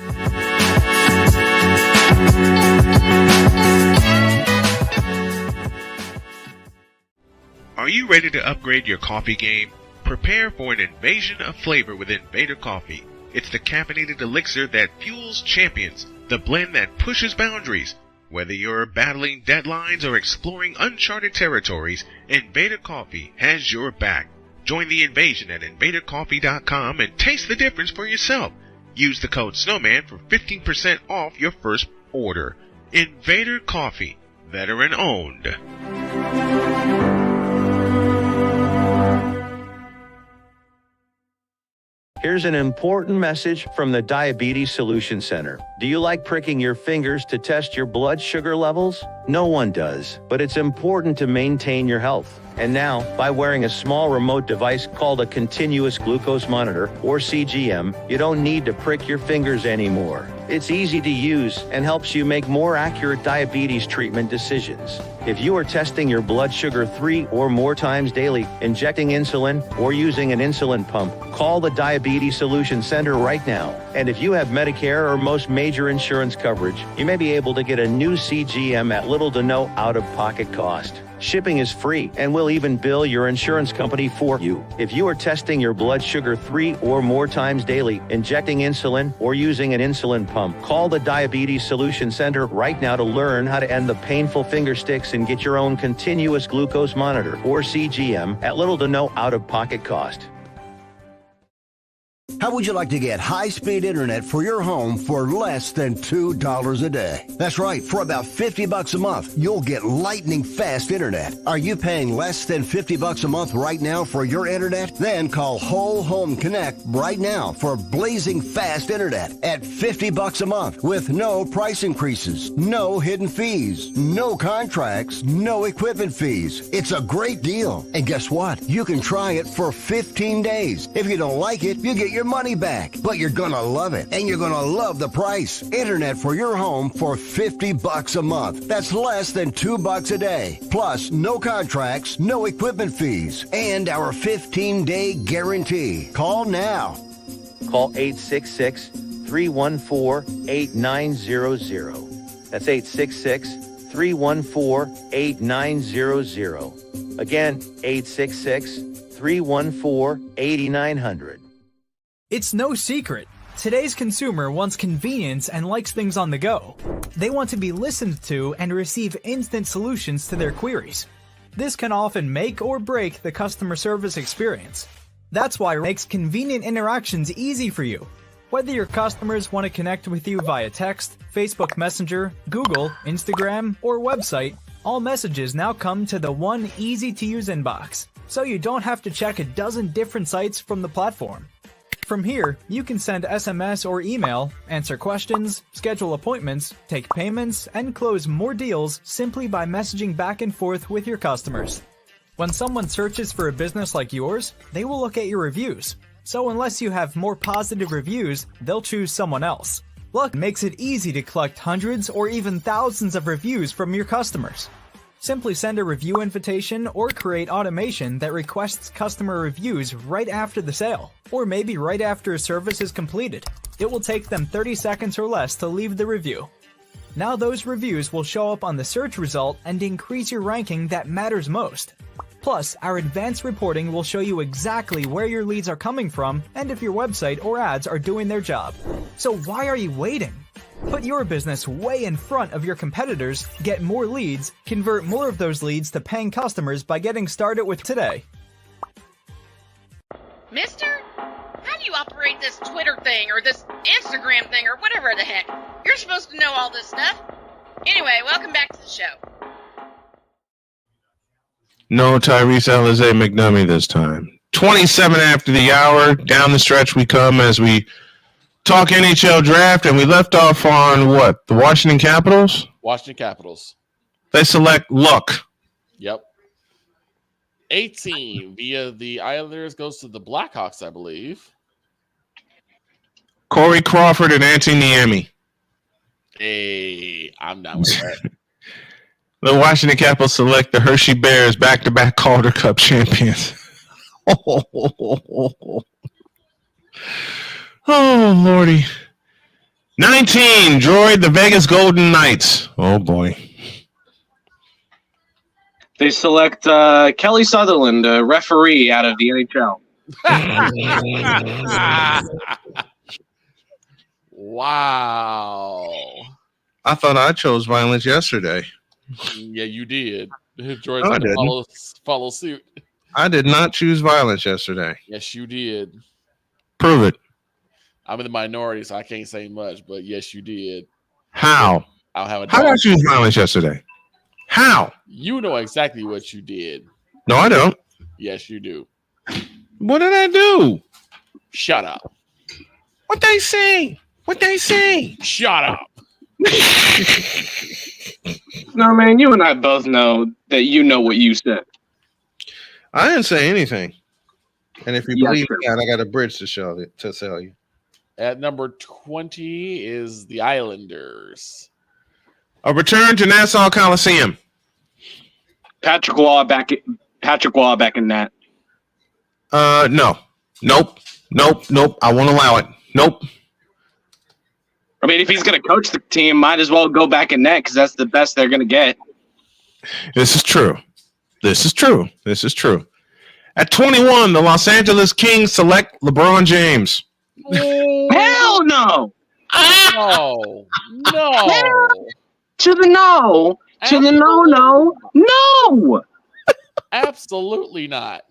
Are you ready to upgrade your coffee game? Prepare for an invasion of flavor with Invader Coffee. It's the caffeinated elixir that fuels champions, the blend that pushes boundaries. Whether you're battling deadlines or exploring uncharted territories, Invader Coffee has your back. Join the invasion at invadercoffee.com and taste the difference for yourself. Use the code Snowman for 15% off your first order. Invader Coffee, veteran owned. Here's an important message from the Diabetes Solution Center. Do you like pricking your fingers to test your blood sugar levels? No one does, but it's important to maintain your health. And now, by wearing a small remote device called a continuous glucose monitor, or CGM, you don't need to prick your fingers anymore. It's easy to use and helps you make more accurate diabetes treatment decisions. If you are testing your blood sugar 3 or more times daily, injecting insulin, or using an insulin pump, call the Diabetes Solution Center right now. And if you have Medicare or most major insurance coverage, you may be able to get a new CGM at little to no out-of-pocket cost. Shipping is free, and we'll even bill your insurance company for you. If you are testing your blood sugar 3 or more times daily, injecting insulin, or using an insulin pump, call the Diabetes Solution Center right now to learn how to end the painful finger sticks and get your own continuous glucose monitor, or CGM, at little to no out-of-pocket cost. How would you like to get high-speed internet for your home for less than $2 a day? That's right, for about $50 a month, you'll get lightning fast internet. Are you paying less than $50 a month right now for your internet? Then call Whole Home Connect right now for blazing fast internet at $50 a month with no price increases, no hidden fees, no contracts, no equipment fees. It's a great deal. And guess what? You can try it for 15 days. If you don't like it, you get your money back, but you're gonna love it, and you're gonna love the price. Internet for your home for $50 a month. That's less than $2 a day. Plus, no contracts, no equipment fees, and our 15-day guarantee. Call now. Call 866-314-8900. That's 866-314-8900. Again, 866-314-8900. It's no secret. Today's consumer wants convenience and likes things on the go. They want to be listened to and receive instant solutions to their queries. This can often make or break the customer service experience. That's why it makes convenient interactions easy for you. Whether your customers want to connect with you via text, Facebook Messenger, Google, Instagram, or website, all messages now come to the one easy-to-use inbox, so you don't have to check a dozen different sites from the platform. From here, you can send SMS or email, answer questions, schedule appointments, take payments, and close more deals simply by messaging back and forth with your customers. When someone searches for a business like yours, they will look at your reviews. So unless you have more positive reviews, they'll choose someone else. Luck makes it easy to collect hundreds or even thousands of reviews from your customers. Simply send a review invitation or create automation that requests customer reviews right after the sale, or maybe right after a service is completed. It will take them 30 seconds or less to leave the review. Now those reviews will show up on the search result and increase your ranking that matters most. Plus, our advanced reporting will show you exactly where your leads are coming from and if your website or ads are doing their job. So why are you waiting? Put your business way in front of your competitors, get more leads, convert more of those leads to paying customers by getting started with today. Mister, how do you operate this Twitter thing or this Instagram thing or whatever the heck? You're supposed to know all this stuff. Anyway, welcome back to the show. No Tyrese Alizé McNummy this time. 27 after the hour. Down the stretch we come as we talk NHL draft, and we left off on what? The Washington Capitals? Washington Capitals. They select Luck. Yep. 18 via the Islanders goes to the Blackhawks, I believe. Corey Crawford and Antti Niemi. Hey, I'm down with that. The Washington Capitals select the Hershey Bears, back-to-back Calder Cup champions. Oh, Lordy. 19, Droid, the Vegas Golden Knights. Oh, boy. They select Kelly Sutherland, a referee out of the NHL. Wow. I thought I chose violence yesterday. Yeah, you did. Jordan's No, I gonna didn't. follow suit. I did not choose violence yesterday. Yes, you did. Prove it. I'm in the minority, so I can't say much, but yes, you did. How? I'll have a How did I dog. choose violence yesterday? How? You know exactly what you did. No, I don't. Yes, you do. What did I do? Shut up. What they say? What they say? Shut up. No, man, you and I both know that you know what you said. I didn't say anything. And if you Yes, believe sir. me, I got a bridge to sell you. At number 20 is the Islanders. A return to Nassau Coliseum. Patrick Waugh back in that. No. Nope. I won't allow it. Nope. I mean, if he's going to coach the team, might as well go back in net because that's the best they're going to get. This is true. At 21, the Los Angeles Kings select LeBron James. Hell no! No. To the no. To the no. No! Absolutely not.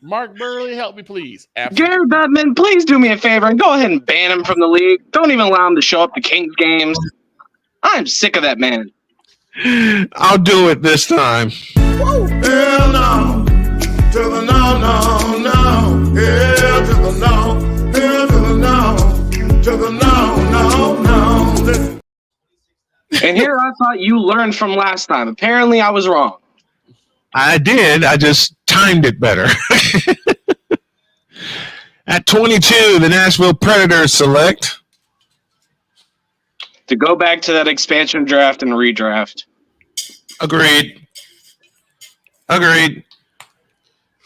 Mark Burley, help me, please. Gary Bettman, please do me a favor and go ahead and ban him from the league. Don't even allow him to show up to Kings games. I'm sick of that man. I'll do it this time. Hell no. To the no. Hell to the no. Hell to the no. To the no. And here I thought you learned from last time. Apparently I was wrong. I did. I just timed it better. At 22, the Nashville Predators select. To go back to that expansion draft and redraft. Agreed.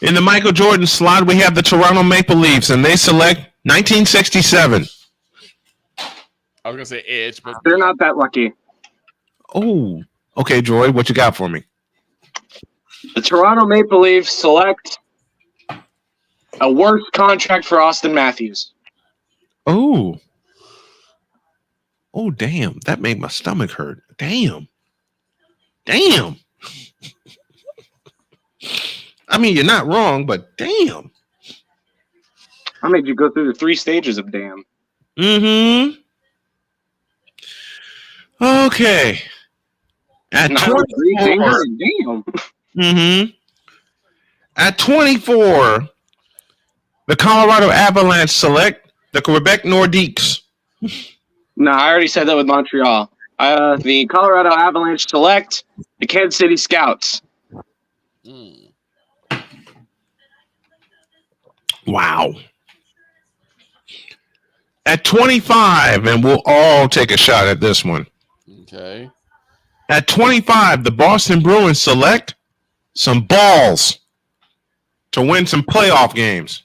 In the Michael Jordan slot, we have the Toronto Maple Leafs, and they select 1967. I was going to say Edge, but they're not that lucky. Oh, okay, Joy, what you got for me? The Toronto Maple Leafs select a worse contract for Austin Matthews. Oh, damn. That made my stomach hurt. Damn. I mean, you're not wrong, but damn. I made you go through the 3 stages of damn. Mm-hmm. Okay. At 24. Damn. Mm-hmm. At 24, the Colorado Avalanche select the Quebec Nordiques. No, I already said that with Montreal. The Colorado Avalanche select the Kansas City Scouts. Wow. At 25, and we'll all take a shot at this one. Okay. At 25, the Boston Bruins select some balls to win some playoff games.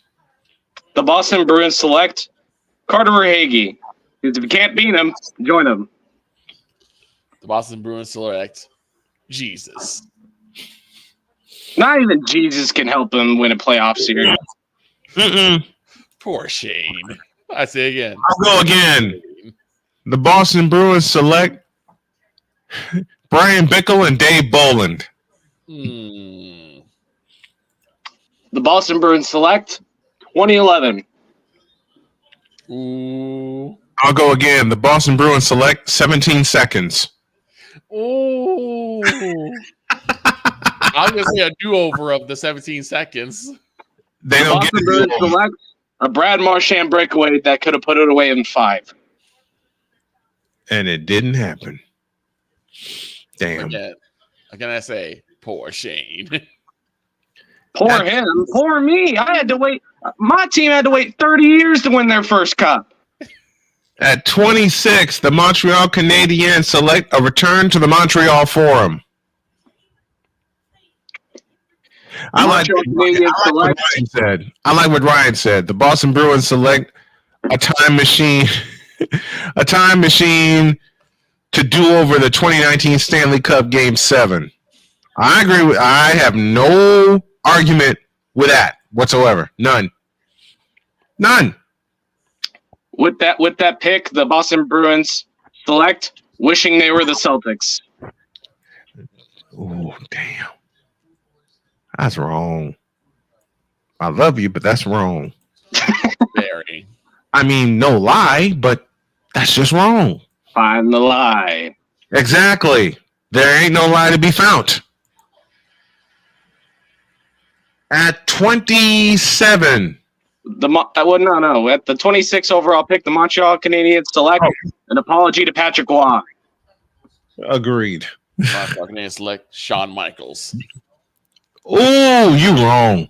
The Boston Bruins select Carter Verhaeghe. If you can't beat him, join him. The Boston Bruins select Jesus. Not even Jesus can help him win a playoff series. Poor Shane. I say again. I'll go again. The Boston Bruins select Brian Bickle and Dave Boland. The Boston Bruins select 2011. Ooh. I'll go again. The Boston Bruins select 17 seconds. Ooh. I'm going to say a do-over of the 17 seconds. They don't get Boston Bruins select a Brad Marchand breakaway that could have put it away in 5. And it didn't happen. Damn. Again, what can I say? Poor Shane. Poor him. Poor me. I had to wait. My team had to wait 30 years to win their first cup. At 26, the Montreal Canadiens select a return to the Montreal Forum. I like what Ryan said. The Boston Bruins select a time machine to do over the 2019 Stanley Cup Game 7. I agree with. I have no argument with that whatsoever. None. With that pick, the Boston Bruins select, wishing they were the Celtics. Oh, damn. That's wrong. I love you, but that's wrong. Very. I mean, no lie, but that's just wrong. Find the lie. Exactly. There ain't no lie to be found. At 27. At the 26th overall pick, the Montreal Canadiens select an apology to Patrick Roy. Agreed. Montreal Canadiens select Shawn Michaels. Oh, you wrong.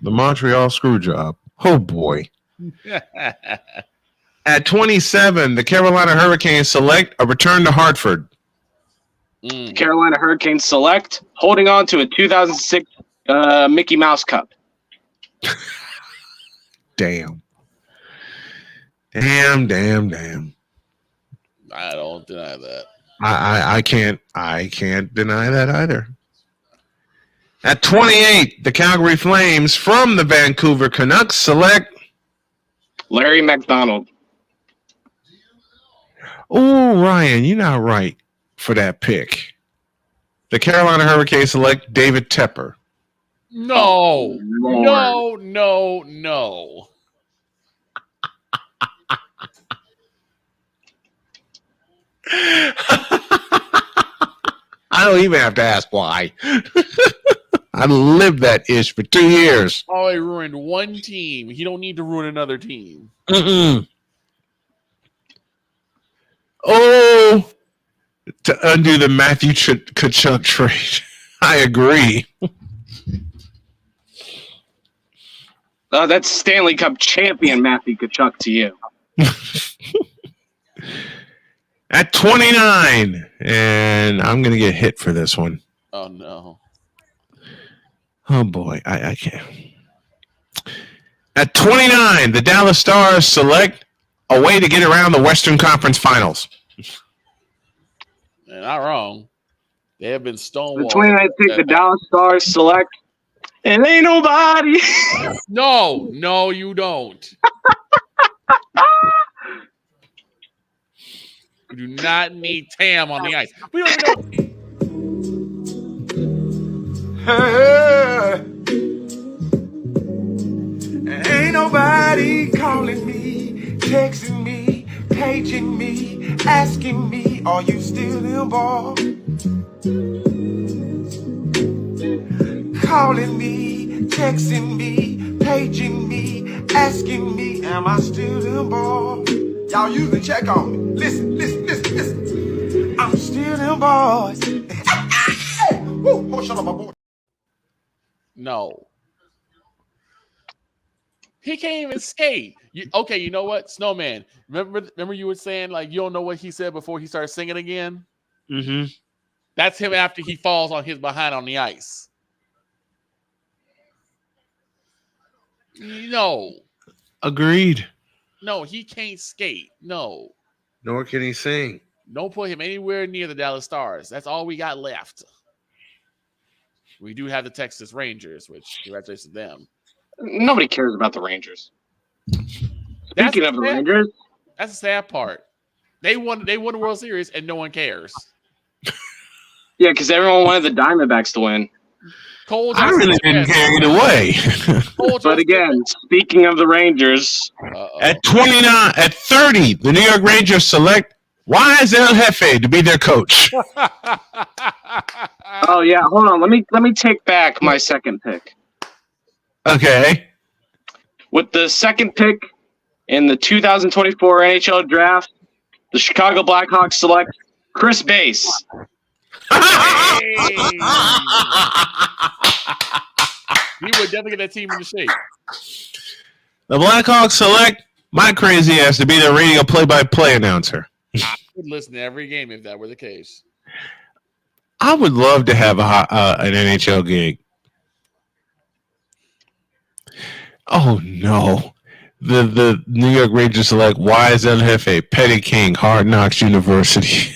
The Montreal screw job. Oh, boy. At 27, the Carolina Hurricanes select a return to Hartford. Carolina Hurricanes select holding on to a 2006 Mickey Mouse Cup. Damn. Damn. I don't deny that. I can't deny that either. At 28, the Calgary Flames from the Vancouver Canucks select Larry McDonald. Oh, Ryan, you're not right for that pick. The Carolina Hurricanes select David Tepper. No. I don't even have to ask why. I lived that ish for 2 years. Oh, he ruined one team. He don't need to ruin another team. Oh, to undo the Matthew Tkachuk trade. I agree. That's Stanley Cup champion Matthew Tkachuk to you. At 29, and I'm going to get hit for this one. Oh, no. Oh, boy. I can't. At 29, the Dallas Stars select a way to get around the Western Conference Finals. They're not wrong. They have been stonewalled. The 29th pick, the Dallas Stars select, and ain't nobody. No, you don't. You do not need Tam on the ice. We don't even know. Ain't nobody calling me, texting me, paging me, asking me, are you still involved? Calling me, texting me, paging me, asking me, am I still involved? Y'all usually check on me. Listen. I'm still involved. Woo, shut up, my boy. No. He can't even skate. Okay, you know what? Snowman. Remember you were saying, like, you don't know what he said before he started singing again? Mm-hmm. That's him after he falls on his behind on the ice. No. Agreed. No, he can't skate. No. Nor can he sing. Don't put him anywhere near the Dallas Stars. That's all we got left. We do have the Texas Rangers, which congratulations to them. Nobody cares about the Rangers. Speaking of the Rangers, that's the sad part. They won the World Series and no one cares. Yeah, because everyone wanted the Diamondbacks to win. I really didn't care either way. But again, speaking of the Rangers, at 29, at 30, the New York Rangers select Wise El Jefe to be their coach. Oh yeah, hold on. Let me take back my second pick. Okay. With the second pick in the 2024 NHL draft, the Chicago Blackhawks select Chris Bass. He would definitely get that team in the shape. The Blackhawks select my crazy ass to be their radio play-by-play announcer. I would listen to every game if that were the case. I would love to have an NHL gig. Oh no. The New York Rangers select Wise El Jefe, Petty King, Hard Knocks University.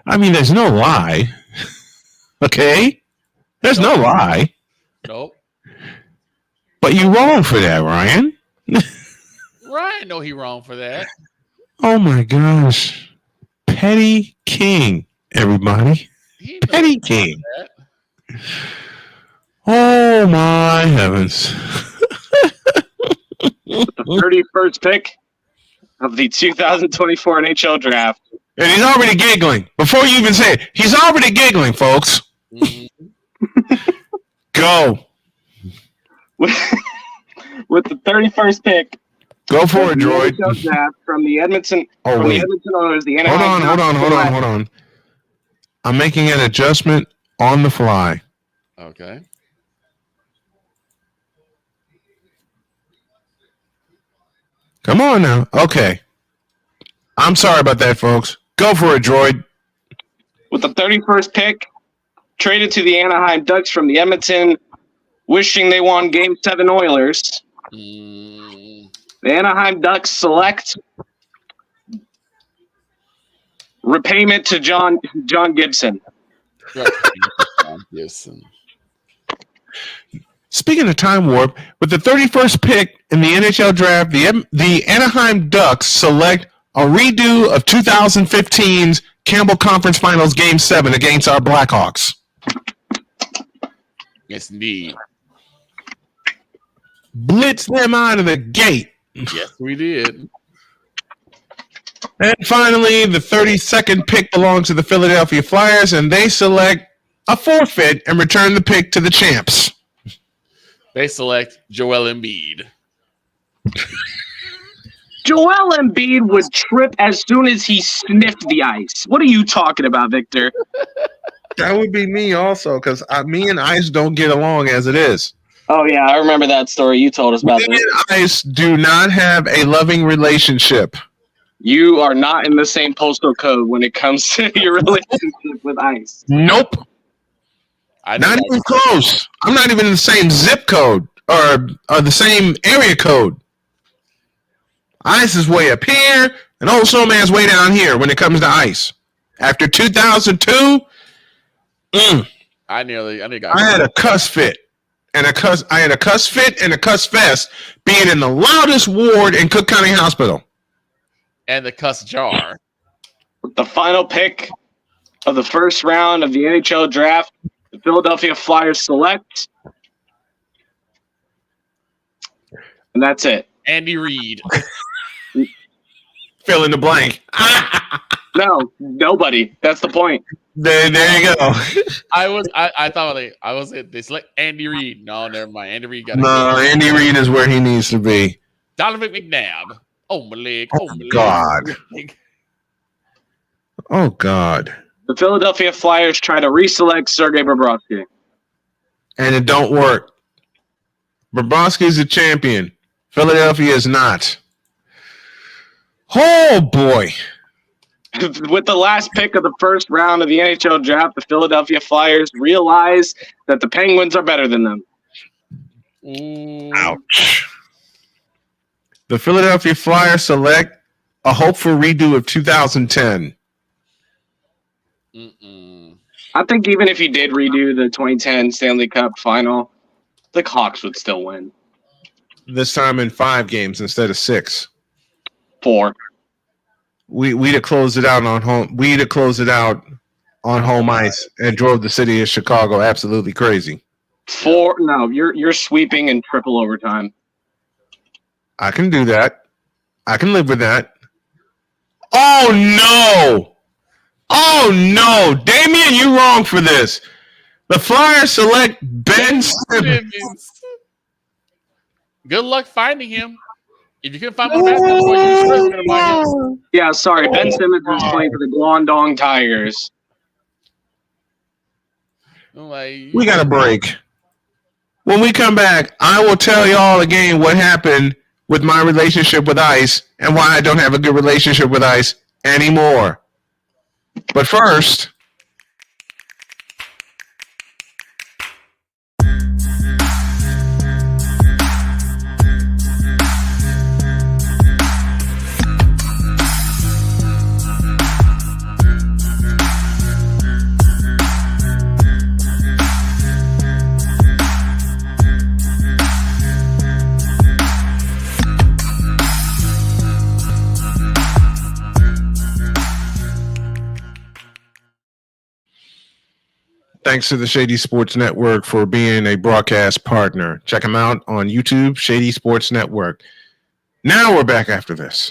I mean, there's no lie. Okay? There's no lie. Nope. But you wrong for that, Ryan. Ryan know he wrong for that. Oh my gosh. Petty King, everybody. Petty King. Oh my heavens. The 31st pick of the 2024 NHL draft. And he's already giggling. Before you even say it, he's already giggling, folks. Go. With the 31st pick. Go for it, droid. NHL draft from the Edmonton, Oh, from wait. the Edmonton Oilers, the Hold Anaheim on. I'm making an adjustment on the fly. Okay. Come on now. Okay. I'm sorry about that, folks. Go for it, droid. With the 31st pick, traded to the Anaheim Ducks from the Edmonton, wishing they won Game 7 Oilers. The Anaheim Ducks select repayment to John Gibson. Speaking of time warp, with the 31st pick in the NHL draft, the Anaheim Ducks select a redo of 2015's Campbell Conference Finals Game 7 against our Blackhawks. Yes, indeed. Blitz them out of the gate. Yes, we did. And finally, the 32nd pick belongs to the Philadelphia Flyers, and they select a forfeit and return the pick to the champs. They select Joel Embiid. Joel Embiid would trip as soon as he sniffed the ice. What are you talking about, Victor? That would be me also, because me and Ice don't get along as it is. Oh, yeah, I remember that story. You told us about Me that. and Ice do not have a loving relationship. You are not in the same postal code when it comes to your relationship with Ice. Nope. Not even close. I'm not even in the same zip code or the same area code. Ice is way up here, and Old Snowman's way down here when it comes to ice. After 2002, I had a cuss fit. I had a cuss fit and a cuss fest being in the loudest ward in Cook County Hospital. And the cuss jar. The final pick of the first round of the NHL draft, the Philadelphia Flyers select. And that's it. Andy Reid. Fill in the blank. No, nobody. That's the point. There you go. I thought they select Andy Reid. No, never mind. Andy Reid got No, Andy Reid is where he needs to be. Donovan McNabb. Oh my leg. Oh my God. leg. Oh God. The Philadelphia Flyers try to reselect Sergei Bobrovsky. And it don't work. Bobrovsky's a champion. Philadelphia is not. Oh boy. With the last pick of the first round of the NHL draft, the Philadelphia Flyers realize that the Penguins are better than them. Ouch. The Philadelphia Flyers select a hopeful redo of 2010. I think even if he did redo the 2010 Stanley Cup final, the Hawks would still win. This time in 5 games instead of 6. 4. We'd have closed it out on home. We'd have closed it out on home ice and drove the city of Chicago absolutely crazy. 4. No, you're sweeping in triple overtime. I can do that. I can live with that. Oh no! Oh no, Damian, you're wrong for this. The Flyers select Ben Simmons. Good luck finding him. If you can find my basketball player, you're going to buy him. Yeah, sorry. Ben Simmons is playing for the Guangdong Tigers. We got a break. When we come back, I will tell y'all again what happened with my relationship with Ice and why I don't have a good relationship with Ice anymore. But first... Thanks to the Shady Sports Network for being a broadcast partner. Check them out on YouTube, Shady Sports Network. Now we're back after this.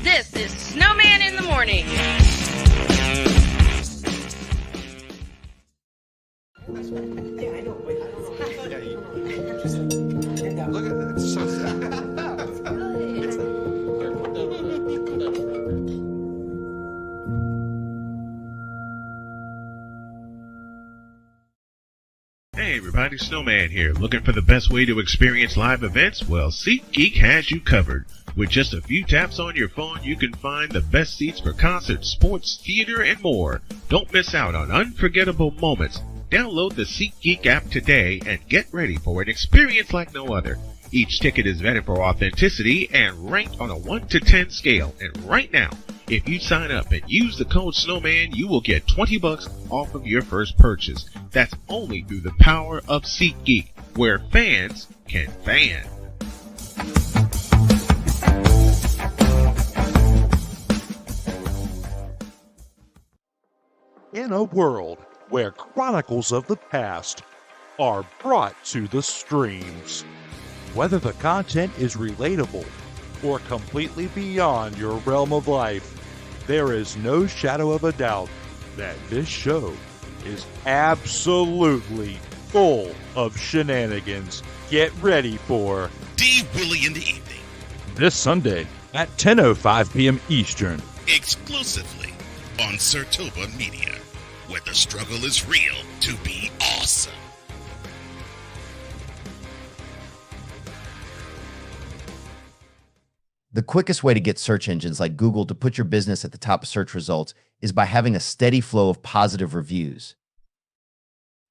This is Snowman in the Morning. Look at it. It's so sad. Hey everybody, Snowman here. Looking for the best way to experience live events? Well, SeatGeek has you covered. With just a few taps on your phone, you can find the best seats for concerts, sports, theater, and more. Don't miss out on unforgettable moments. Download the SeatGeek app today and get ready for an experience like no other. Each ticket is vetted for authenticity and ranked on a 1 to 10 scale. And right now, if you sign up and use the code Snowman, you will get $20 off of your first purchase. That's only through the power of SeatGeek, where fans can fan. In a world where chronicles of the past are brought to the streams, whether the content is relatable or completely beyond your realm of life, there is no shadow of a doubt that this show is absolutely full of shenanigans. Get ready for D. Willie in the Evening. This Sunday at 10:05 p.m. Eastern. Exclusively on Sartoba Media, where the struggle is real to be awesome. The quickest way to get search engines like Google to put your business at the top of search results is by having a steady flow of positive reviews.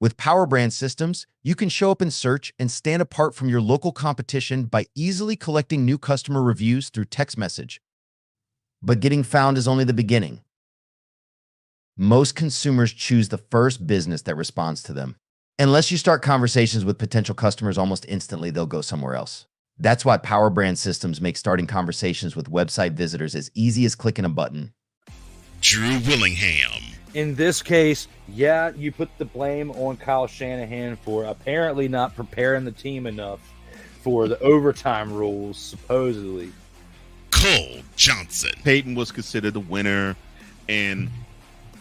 With Power Brand systems, you can show up in search and stand apart from your local competition by easily collecting new customer reviews through text message. But getting found is only the beginning. Most consumers choose the first business that responds to them. Unless you start conversations with potential customers almost instantly, they'll go somewhere else. That's why Power Brand systems make starting conversations with website visitors as easy as clicking a button. Drew Willingham. In this case, yeah, you put the blame on Kyle Shanahan for apparently not preparing the team enough for the overtime rules, supposedly. Cole Johnson. Peyton was considered the winner, and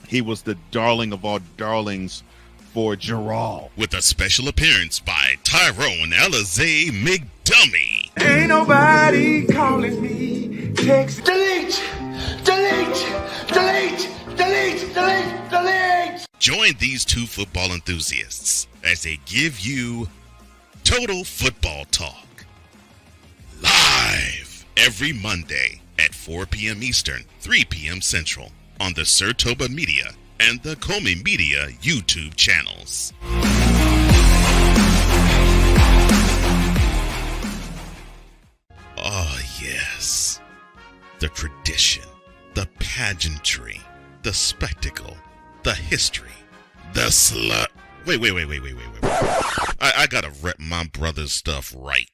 he was the darling of all darlings for Gerald. With a special appearance by Tyrone Alizé McDummy. Ain't nobody calling me. Text. Delete! Delete! Delete! Delete! Delete! Delete! Join these two football enthusiasts as they give you Total Football Talk. Live every Monday at 4 p.m. Eastern, 3 p.m. Central on the Sartoba Media and the Comey Media YouTube channels. Oh, yes. The tradition, the pageantry, the spectacle, the history, the slut. Wait. I gotta rep my brother's stuff right.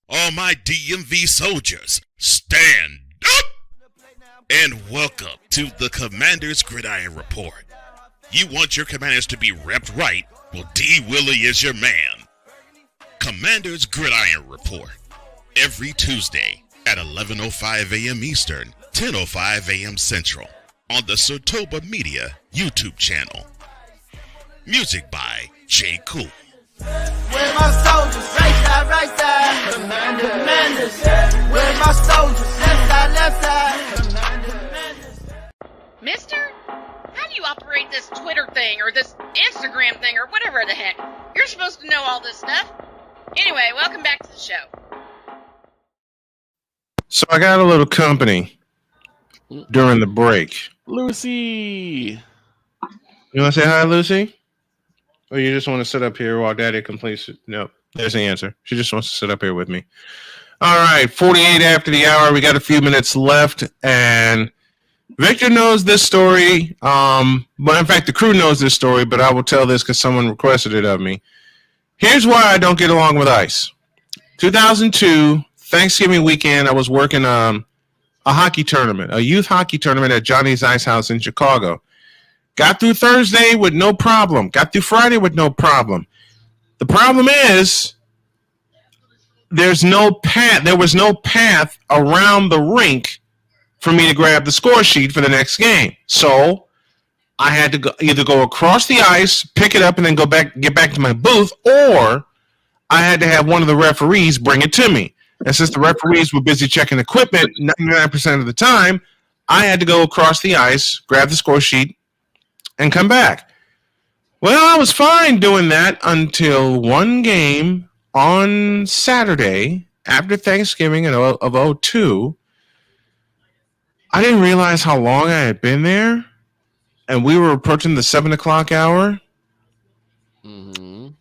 All my DMV soldiers, stand up! And welcome to the Commander's Gridiron Report. You want your commanders to be repped right? Well, D. Willie is your man. Commander's Gridiron Report. Every Tuesday at 11:05 a.m. Eastern, 10:05 a.m. Central on the Sartoba Media YouTube channel. Music by J. Cool. Where my soldiers? Right side. Commanders. Where my soldiers? Left side. Mister, how do you operate this Twitter thing or this Instagram thing or whatever the heck? You're supposed to know all this stuff. Anyway, welcome back to the show. So I got a little company during the break. Lucy. You want to say hi, Lucy? Or you just want to sit up here while Daddy completes it? No, there's the answer. She just wants to sit up here with me. All right, 48 after the hour. We got a few minutes left, and Victor knows this story. But in fact, the crew knows this story, but I will tell this because someone requested it of me. Here's why I don't get along with ICE. 2002, Thanksgiving weekend, I was working a hockey tournament, a youth hockey tournament at Johnny's Ice House in Chicago. Got through Thursday with no problem. Got through Friday with no problem. The problem is there's no path. There was no path around the rink for me to grab the score sheet for the next game. So I had to either go across the ice, pick it up, and then get back to my booth, or I had to have one of the referees bring it to me. And since the referees were busy checking equipment 99% of the time, I had to go across the ice, grab the score sheet, and come back. Well, I was fine doing that until one game on Saturday after Thanksgiving of 2002. I didn't realize how long I had been there, and we were approaching the 7 o'clock hour. And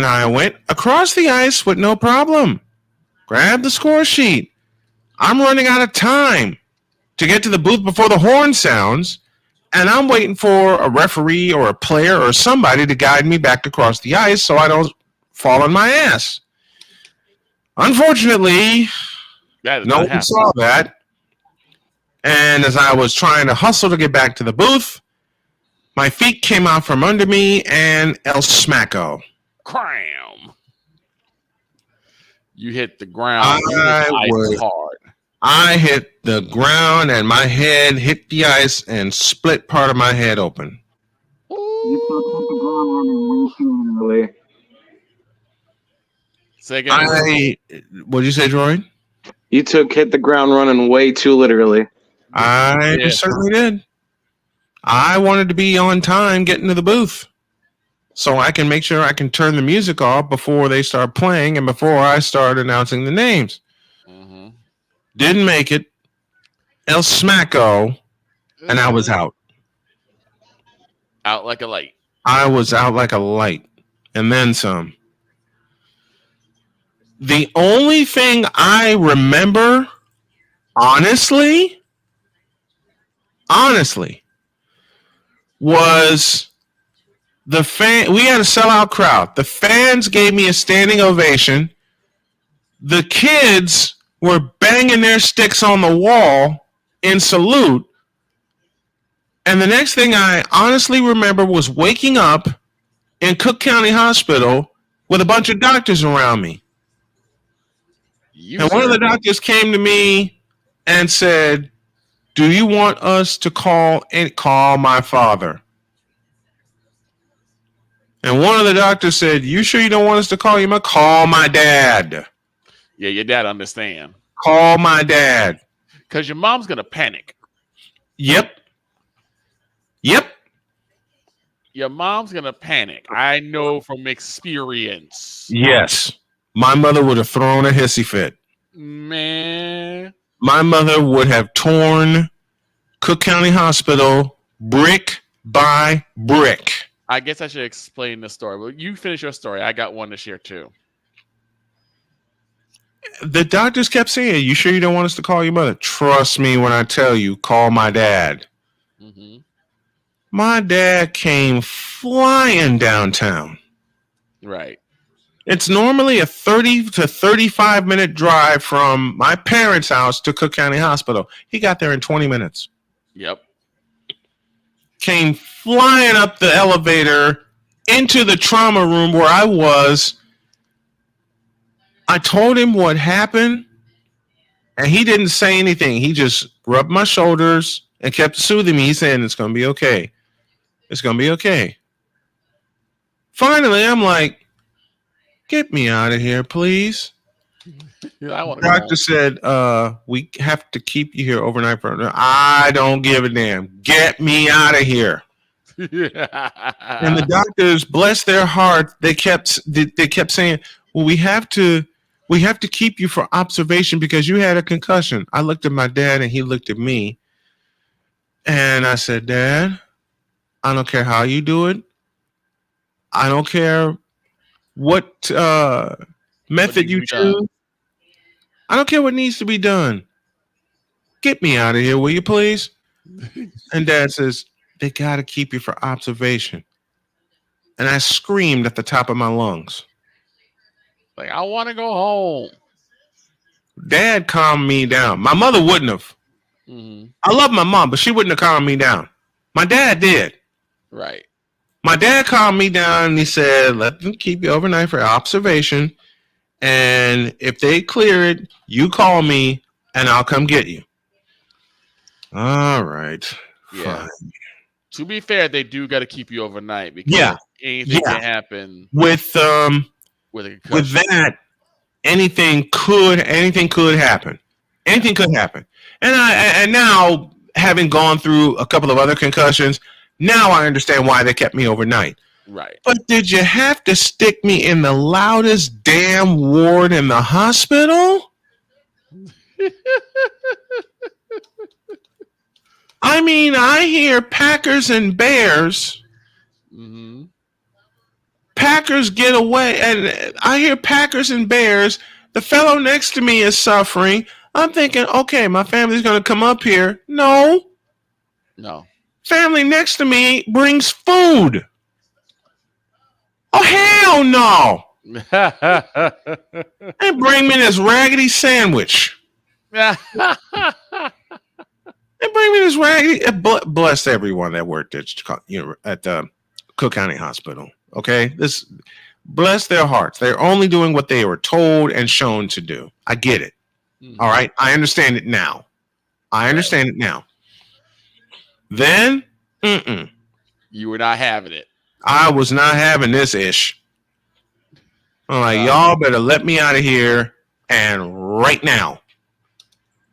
I went across the ice with no problem. Grabbed the score sheet. I'm running out of time to get to the booth before the horn sounds, and I'm waiting for a referee or a player or somebody to guide me back across the ice so I don't fall on my ass. Unfortunately, no one saw that. And as I was trying to hustle to get back to the booth, my feet came out from under me and El Smacko. Cram. You hit the ground. Hard. I hit the ground and my head hit the ice and split part of my head open. Say again. What did you say, Droid? You hit the ground running way too literally. I certainly did. I wanted to be on time getting to the booth so I can make sure I can turn the music off before they start playing and before I start announcing the names. Didn't make it. El Smacko, and I was out. Out like a light. I was out like a light, and then some. The only thing I remember, honestly, was the fan. We had a sellout crowd. The fans gave me a standing ovation. The kids were banging their sticks on the wall in salute. And the next thing I honestly remember was waking up in Cook County Hospital with a bunch of doctors around me. And one of the doctors came to me and said, "Do you want us to call my father?" And one of the doctors said, "You sure you don't want us to call you? Call my dad." Yeah, your dad understand. Call my dad. Because your mom's going to panic. Yep. Your mom's going to panic. I know from experience. Yes. My mother would have thrown a hissy fit. Man. My mother would have torn Cook County Hospital brick by brick. I guess I should explain the story. Well, you finish your story. I got one to share too. The doctors kept saying, "You sure you don't want us to call your mother?" Trust me when I tell you, call my dad. My dad came flying downtown. Right. It's normally a 30 to 35 minute drive from my parents' house to Cook County Hospital. He got there in 20 minutes. Yep. Came flying up the elevator into the trauma room where I was. I told him what happened, and he didn't say anything. He just rubbed my shoulders and kept soothing me. He's saying, "It's going to be okay. It's going to be okay." Finally, I'm like, "Get me out of here, please." The doctor said, "We have to keep you here overnight for." I don't give a damn. Get me out of here. And the doctors, bless their heart, they kept saying, "Well, we have to keep you for observation because you had a concussion." I looked at my dad and he looked at me, and I said, "Dad, I don't care how you do it. I don't care what method you choose. I don't care what needs to be done. Get me out of here, will you please?" And Dad says, "They got to keep you for observation." And I screamed at the top of my lungs. Like, I want to go home. Dad calmed me down. My mother wouldn't have. Mm-hmm. I love my mom, but she wouldn't have calmed me down. My dad did. Right. My dad calmed me down and he said, let them keep you overnight for observation. And if they clear it, you call me and I'll come get you. All right. Yeah. Fine. To be fair, they do got to keep you overnight because anything can happen with a concussion. With that, anything could happen. Anything could happen. And now, having gone through a couple of other concussions, now I understand why they kept me overnight. Right. But did you have to stick me in the loudest damn ward in the hospital? I mean, I hear Packers and Bears. Mm-hmm. Packers get away, and I hear Packers and Bears. The fellow next to me is suffering. I'm thinking, okay, my family's going to come up here. No. Family next to me brings food. Oh, hell no. And bring me this raggedy sandwich. And bring me this raggedy. Bless everyone that worked at Cook County Hospital. Okay, bless their hearts. They're only doing what they were told and shown to do. I get it. Mm-hmm. All right, I understand it now. Then, you were not having it. I was not having this ish. I'm like, y'all better let me out of here and right now.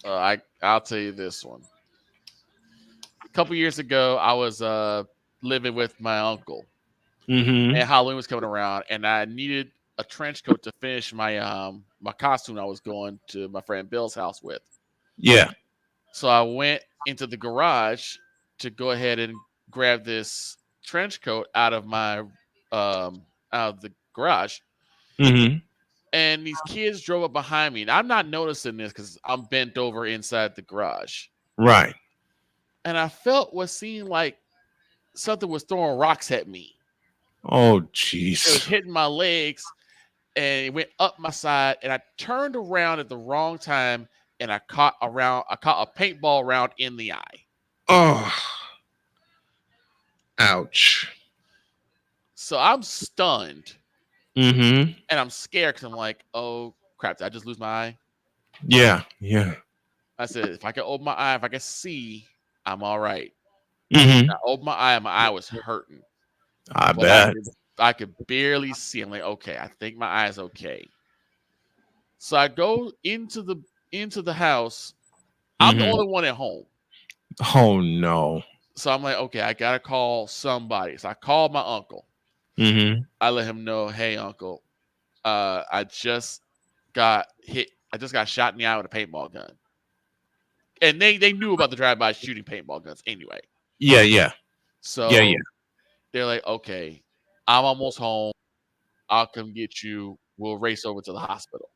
I'll tell you this one. A couple years ago, I was living with my uncle. Mm-hmm. And Halloween was coming around, and I needed a trench coat to finish my my costume I was going to my friend Bill's house with. Yeah. So I went into the garage to go ahead and grab this trench coat out of my out of the garage. Mm-hmm. And these kids drove up behind me, and I'm not noticing this because I'm bent over inside the garage. Right. And I felt what seemed like something was throwing rocks at me. Oh, jeez. It was hitting my legs, and it went up my side, and I turned around at the wrong time, and I caught a paintball round in the eye. Oh. Ouch. So I'm stunned. Mm-hmm. And I'm scared because I'm like, oh, crap, did I just lose my eye? Yeah. I said, if I can open my eye, if I can see, I'm all right. Mm-hmm. I opened my eye was hurting. I bet. I could barely see. I'm like, okay, I think my eye's okay. So I go into the house. I'm the only one at home. Oh no. So I'm like, okay, I gotta call somebody. So I called my uncle. Mm-hmm. I let him know, hey, uncle, I just got hit. I just got shot in the eye with a paintball gun. And they knew about the drive-by shooting paintball guns anyway. Yeah. So they're like, okay, I'm almost home. I'll come get you. We'll race over to the hospital.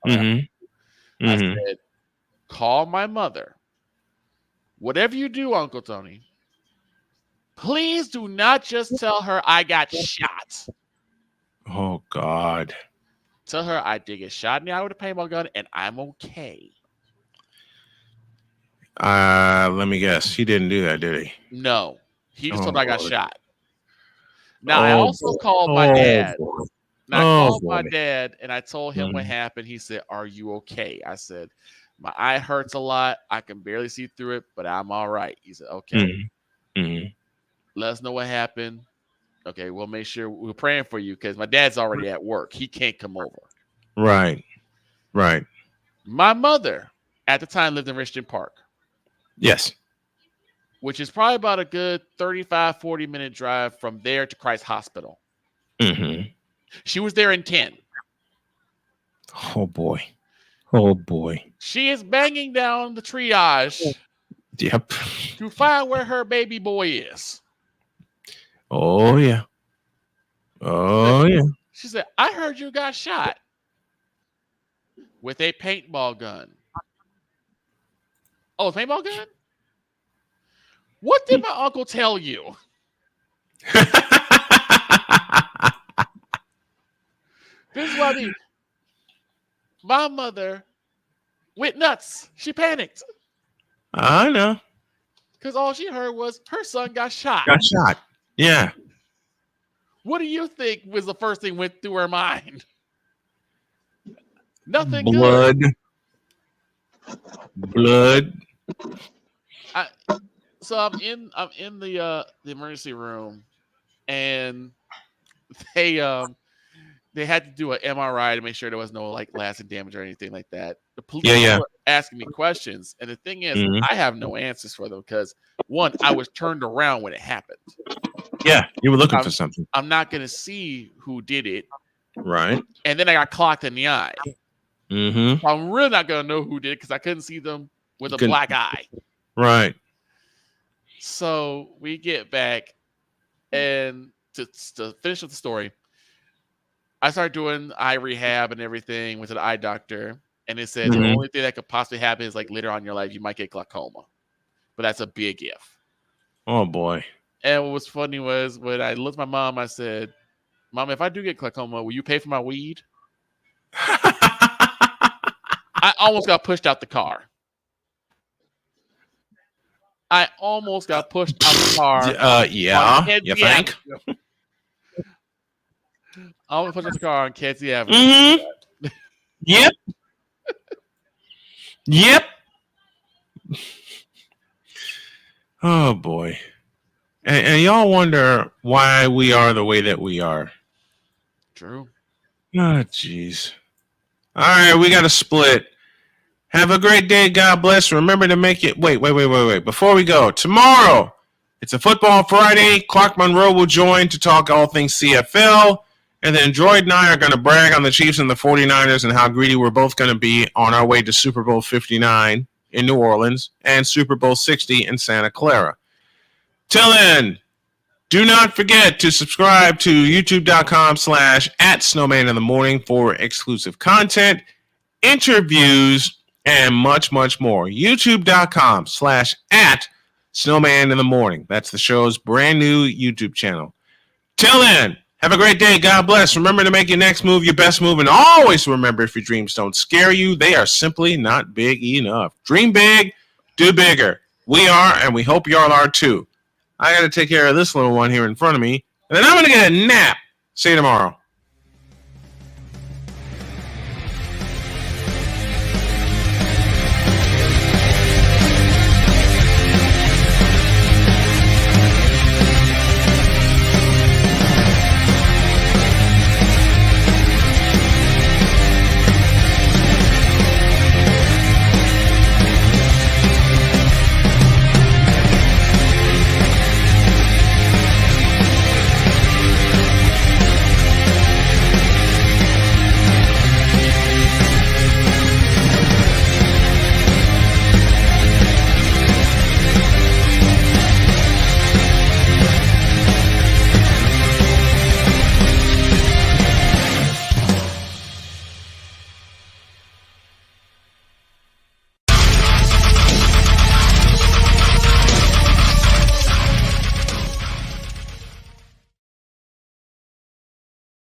Mm-hmm. I said, call my mother. Whatever you do, Uncle Tony, please do not just tell her I got shot. Oh, God. Tell her I did get shot in the eye with a paintball gun and I'm okay. Let me guess. He didn't do that, did he? No. He just told me I got shot. Now, I also called my dad. Now, I called my dad and I told him what happened. He said, are you okay? I said, my eye hurts a lot. I can barely see through it, but I'm all right. He said, okay. Mm-hmm. Let us know what happened. Okay, we'll make sure we're praying for you because my dad's already at work. He can't come over. Right. My mother at the time lived in Richmond Park. Yes. Which is probably about a good 35, 40-minute drive from there to Christ Hospital. Mm-hmm. She was there in 10. Oh, boy. She is banging down the triage. Yep. To find where her baby boy is. Oh, yeah. She said, I heard you got shot with a paintball gun. Oh, a paintball gun? What did my uncle tell you? This is what I mean. My mother went nuts. She panicked I know. because all she heard was her son got shot. Got shot. Yeah. What do you think was the first thing went through her mind? Nothing Blood. good. Blood. So I'm in the emergency room, and they had to do an MRI to make sure there was no like lasting damage or anything like that. The police were asking me questions, and the thing is, I have no answers for them because one, I was turned around when it happened. Yeah, you were looking for something. I'm not gonna see who did it, Right. and then I got clocked in the eye. Mm-hmm. So I'm really not gonna know who did it because I couldn't see them with a black eye. Right. So we get back, and to finish with the story, I started doing eye rehab and everything, went to the eye doctor, and it said the only thing that could possibly happen is like later on in your life you might get glaucoma, but that's a big if. Oh boy. And what was funny was when I looked at my mom, I said, "Mom, if I do get glaucoma, will you pay for my weed?" I almost got pushed out the car. I almost got pushed out the car. Yeah. You think? I almost pushed out the car on Kedzie Avenue. Yep. Yep. Oh boy. And y'all wonder why we are the way that we are. True. Oh, jeez. All right, we got a split. Have a great day. God bless. Remember to make it. Wait. Before we go, tomorrow, it's a Football Friday. Clark Monroe will join to talk all things CFL. And then Droid and I are going to brag on the Chiefs and the 49ers and how greedy we're both going to be on our way to Super Bowl 59 in New Orleans and Super Bowl 60 in Santa Clara. Till then, do not forget to subscribe to youtube.com/@Snowman in the Morning for exclusive content, interviews, and much, much more. youtube.com/@Snowman in the Morning. That's the show's brand new YouTube channel. Till then, have a great day. God bless. Remember to make your next move your best move. And always remember, if your dreams don't scare you, they are simply not big enough. Dream big, do bigger. We are, and we hope y'all are too. I got to take care of this little one here in front of me. And then I'm going to get a nap. See you tomorrow.